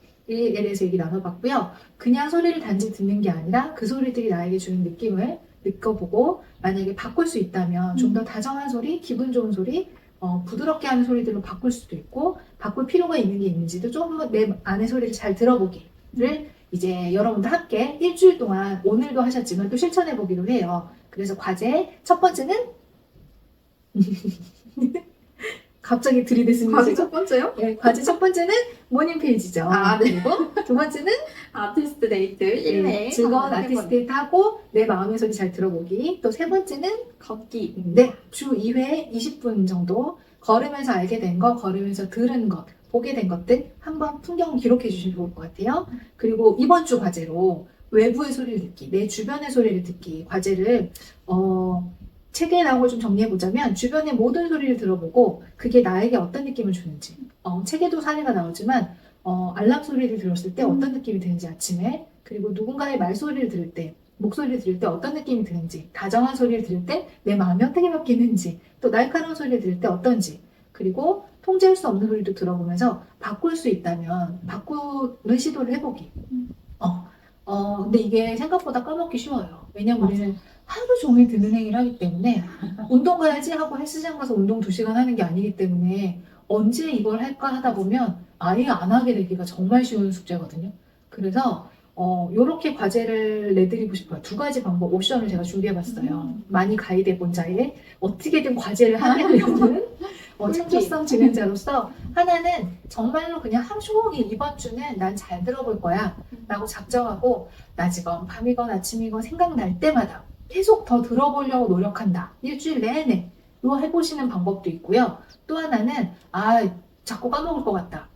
대해서 얘기 나눠봤고요. 그냥 소리를 단지 듣는 게 아니라 그 소리들이 나에게 주는 느낌을 느껴보고 만약에 바꿀 수 있다면 좀 더 다정한 소리, 기분 좋은 소리, 부드럽게 하는 소리들로 바꿀 수도 있고 바꿀 필요가 있는 게 있는지도 조금 내 안의 소리를 잘 들어보기를 이제 여러분들 함께 일주일 동안 오늘도 하셨지만 또 실천해 보기로 해요. 그래서 과제 첫 번째는 갑자기 들이댔습니다. 과제 지금. 첫 번째요? 네, 과제 첫 번째는 모닝 페이지죠. 네. 그리고 두 번째는 아티스트 데이트 1회 즐거운 아티스트 데이트 하고 내 마음의 소리 잘 들어보기. 또 세 번째는 걷기. 네, 주 2회 20분 정도 걸으면서 알게 된 거, 걸으면서 들은 것, 보게 된 것들 한번 풍경 기록해 주시면 좋을 것 같아요. 그리고 이번 주 과제로 외부의 소리를 듣기, 내 주변의 소리를 듣기 과제를 책에 나온 걸 좀 정리해 보자면 주변의 모든 소리를 들어보고 그게 나에게 어떤 느낌을 주는지 책에도 사례가 나오지만 알람 소리를 들었을 때 어떤 느낌이 드는지 아침에 그리고 누군가의 말소리를 들을 때 목소리를 들을 때 어떤 느낌이 드는지 다정한 소리를 들을 때 내 마음이 어떻게 바뀌는지 또 날카로운 소리를 들을 때 어떤지 그리고 통제할 수 없는 소리도 들어보면서 바꿀 수 있다면 바꾸는 시도를 해보기. 근데 이게 생각보다 까먹기 쉬워요. 왜냐면 우리는 하루 종일 듣는 행위를 하기 때문에 운동 가야지 하고 헬스장 가서 운동 2시간 하는 게 아니기 때문에 언제 이걸 할까 하다 보면 아예 안 하게 되기가 정말 쉬운 숙제거든요. 그래서 이렇게 과제를 내드리고 싶어요. 두 가지 방법, 옵션을 제가 준비해봤어요. 많이 가이드 해본 자에 어떻게든 과제를 하려는 창조성 진행자로서 하나는 정말로 그냥 하루 종일 이번 주는 난 잘 들어볼 거야 라고 작정하고 낮이건 밤이건 아침이건 생각날 때마다 계속 더 들어보려고 노력한다. 일주일 내내 이거 해보시는 방법도 있고요. 또 하나는 자꾸 까먹을 것 같다.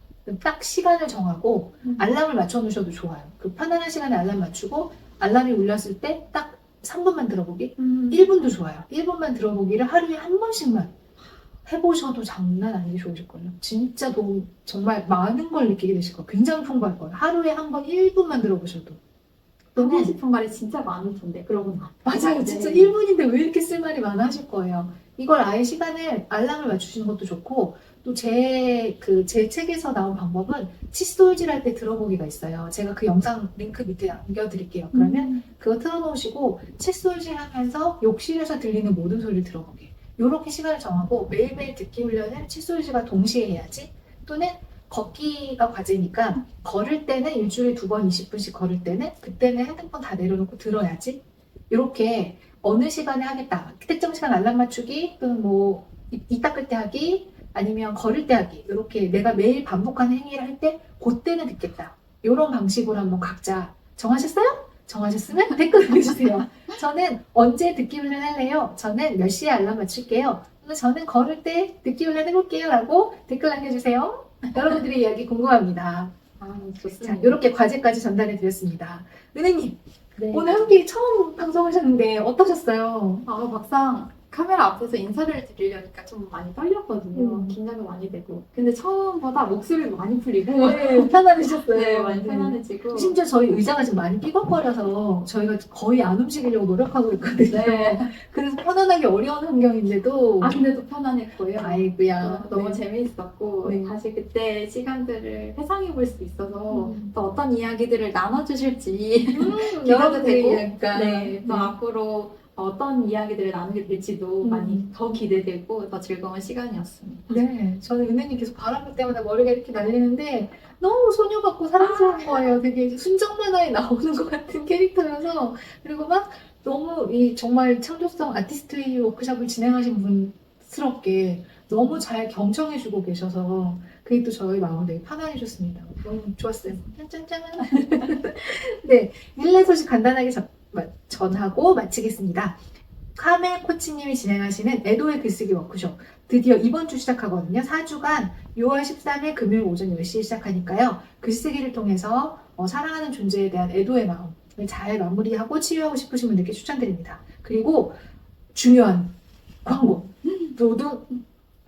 딱 시간을 정하고 알람을 맞춰 놓으셔도 좋아요. 그 편안한 시간에 알람 맞추고 알람이 울렸을 때 딱 3분만 들어보기 1분도 좋아요. 1분만 들어보기를 하루에 한 번씩만 해보셔도 장난 아니게 좋으실걸요. 진짜 정말 많은 걸 느끼게 되실 거예요. 굉장히 풍부할 거예요. 하루에 한 번 1분만 들어보셔도. 하고 싶은 말이 진짜 많던데 그러고 나. 맞아요. 진짜 1분인데 왜 이렇게 쓸 말이 많아 하실 거예요. 이걸 아예 시간을 알람을 맞추시는 것도 좋고, 또 제 책에서 나온 방법은 칫솔질 할 때 들어보기가 있어요. 제가 그 영상 링크 밑에 남겨드릴게요. 그러면 그거 틀어놓으시고 칫솔질 하면서 욕실에서 들리는 모든 소리를 들어보게. 이렇게 시간을 정하고 매일매일 듣기 훈련은 칫솔질과 동시에 해야지. 또는 걷기가 과제니까 걸을 때는 일주일에 2번 20분씩 걸을 때는 그때는 핸드폰 다 내려놓고 들어야지. 이렇게 어느 시간에 하겠다. 특정 시간 알람 맞추기 또는 뭐 입 닦을 때 하기 아니면 걸을 때 하기. 이렇게 내가 매일 반복하는 행위를 할 때 그때는 듣겠다. 이런 방식으로 한번 각자 정하셨어요? 정하셨으면 댓글 남겨주세요. 저는 언제 듣기 훈련 할래요? 저는 몇 시에 알람 맞출게요. 저는 걸을 때 듣기 훈련 해볼게요. 라고 댓글 남겨주세요. 여러분들의 이야기 궁금합니다. 아, 자, 좋습니다. 이렇게 과제까지 전달해 드렸습니다. 은혜님, 네. 오늘 함께 처음 방송하셨는데 어떠셨어요? 아, 막상 카메라 앞에서 인사를 드리려니까 좀 많이 떨렸거든요. 음. 긴장도 많이 되고. 근데 처음보다 목소리도 많이 풀리고. 네, 편안하셨어요. 네, 많이 편안해지고. 심지어 저희 의자가 지금 많이 삐걱거려서 저희가 거의 안 움직이려고 노력하고 있거든요. 네. 그래서 편안하기 어려운 환경인데도 아, 근데도 편안했고요. 아이고야. 너무 네. 재미있었고 네. 다시 그때 시간들을 회상해 볼 수 있어서 음. 또 어떤 이야기들을 나눠주실지 기대도 여러분들의 되고 이야기가. 네, 또 앞으로 어떤 이야기들을 나누게 될지도 많이 더 기대되고 더 즐거운 시간이었습니다. 네, 저는 은혜님 계속 바람 불 때마다 머리가 이렇게 날리는데 너무 소녀 같고 사랑스러운 거예요. 되게 순정 만화에 나오는 것 같은 캐릭터여서 그리고 막 너무 이 정말 창조성 아티스트 워크숍을 진행하신 분스럽게 너무 잘 경청해주고 계셔서 그게 또 저희 마음을 되게 편안해졌습니다. 너무 좋았어요. 짠짠짠. 네, 릴레이 소식 간단하게 전하고 마치겠습니다. 카메 코치님이 진행하시는 애도의 글쓰기 워크숍 드디어 이번 주 시작하거든요. 4주간 6월 13일 금요일 오전 10시에 시작하니까요. 글쓰기를 통해서 사랑하는 존재에 대한 애도의 마음을 잘 마무리하고 치유하고 싶으신 분들께 추천드립니다. 그리고 중요한 광고 모두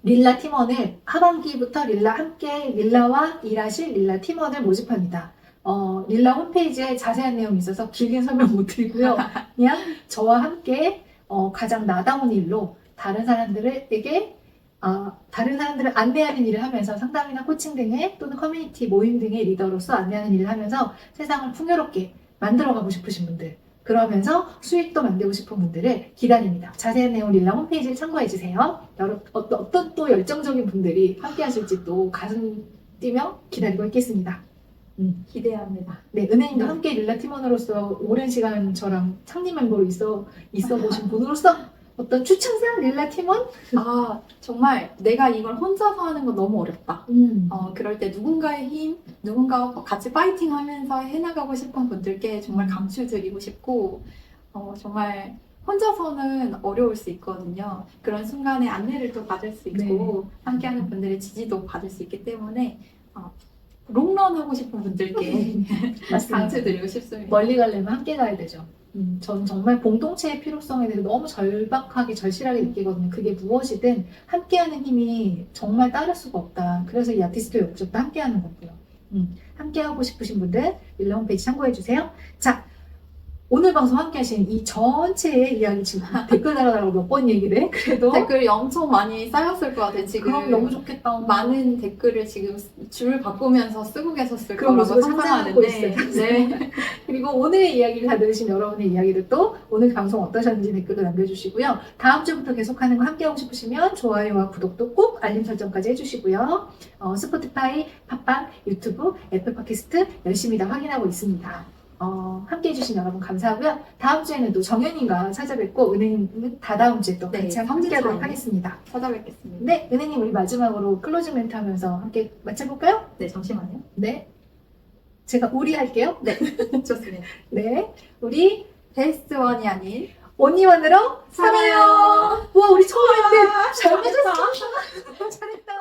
릴라 팀원을 하반기부터 릴라와 일하실 릴라 팀원을 모집합니다. 릴라 홈페이지에 자세한 내용이 있어서 길게 설명 못 드리고요. 그냥 저와 함께 가장 나다운 일로 다른 사람들을 안내하는 일을 하면서 상담이나 코칭 등의 또는 커뮤니티 모임 등의 리더로서 안내하는 일을 하면서 세상을 풍요롭게 만들어가고 싶으신 분들 그러면서 수익도 만들고 싶은 분들을 기다립니다. 자세한 내용 릴라 홈페이지를 참고해주세요. 어떤 또 열정적인 분들이 함께 하실지 또 가슴 뛰며 기다리고 있겠습니다. 기대합니다. 네, 은혜님도 함께 릴라 팀원으로서 오랜 시간 저랑 창립 멤버로 있어 보신 분으로서 어떤 추천사 릴라 팀원? 아, 정말 내가 이걸 혼자서 하는 건 너무 어렵다. 그럴 때 누군가의 힘, 누군가와 같이 파이팅 하면서 해나가고 싶은 분들께 정말 강추드리고 싶고, 정말 혼자서는 어려울 수 있거든요. 그런 순간에 안내를 또 받을 수 있고, 함께하는 분들의 지지도 받을 수 있기 때문에, 롱런 하고 싶은 분들께 맞습니다. 강추드리고 싶습니다. 멀리 가려면 함께 가야 되죠. 저는 정말 공동체의 필요성에 대해서 너무 절실하게 느끼거든요. 그게 무엇이든 함께하는 힘이 정말 따를 수가 없다. 그래서 이 아티스트 워크숍도 함께하는 거고요. 함께하고 싶으신 분들 릴라 홈페이지 참고해주세요. 자, 오늘 방송 함께 하신 이 전체의 이야기 지금 댓글 달아달라고 몇 번 얘기를 해? 그래도 댓글이 엄청 많이 쌓였을 것 같아요. 지금 그럼 너무 좋겠다. 많은 댓글을 지금 줄 바꾸면서 쓰고 계셨을 그런 거라고 모습을 상상하고 상상하는데 네. 그리고 오늘의 이야기를 다 들으신 여러분의 이야기들도 오늘 방송 어떠셨는지 댓글로 남겨주시고요. 다음 주부터 계속하는 거 함께하고 싶으시면 좋아요와 구독도 꼭 알림 설정까지 해주시고요. 스포티파이, 팟빵, 유튜브, 애플 팟캐스트 열심히 다 확인하고 있습니다. 함께 해주신 여러분 감사하고요. 다음 주에는 또 정연님과 찾아뵙고 은혜님은 다다음 주에 또 같이 함께 하도록 하겠습니다. 찾아뵙겠습니다. 네, 은혜님 우리 마지막으로 클로징 멘트 하면서 함께 맞춰볼까요? 네, 잠시만요. 네. 제가 우리 할게요. 네, 좋습니다. 네. 우리 베스트 원이 아닌 언니원으로 살아요. 와, 우리 처음 했는데 잘 맞았어. 잘했다.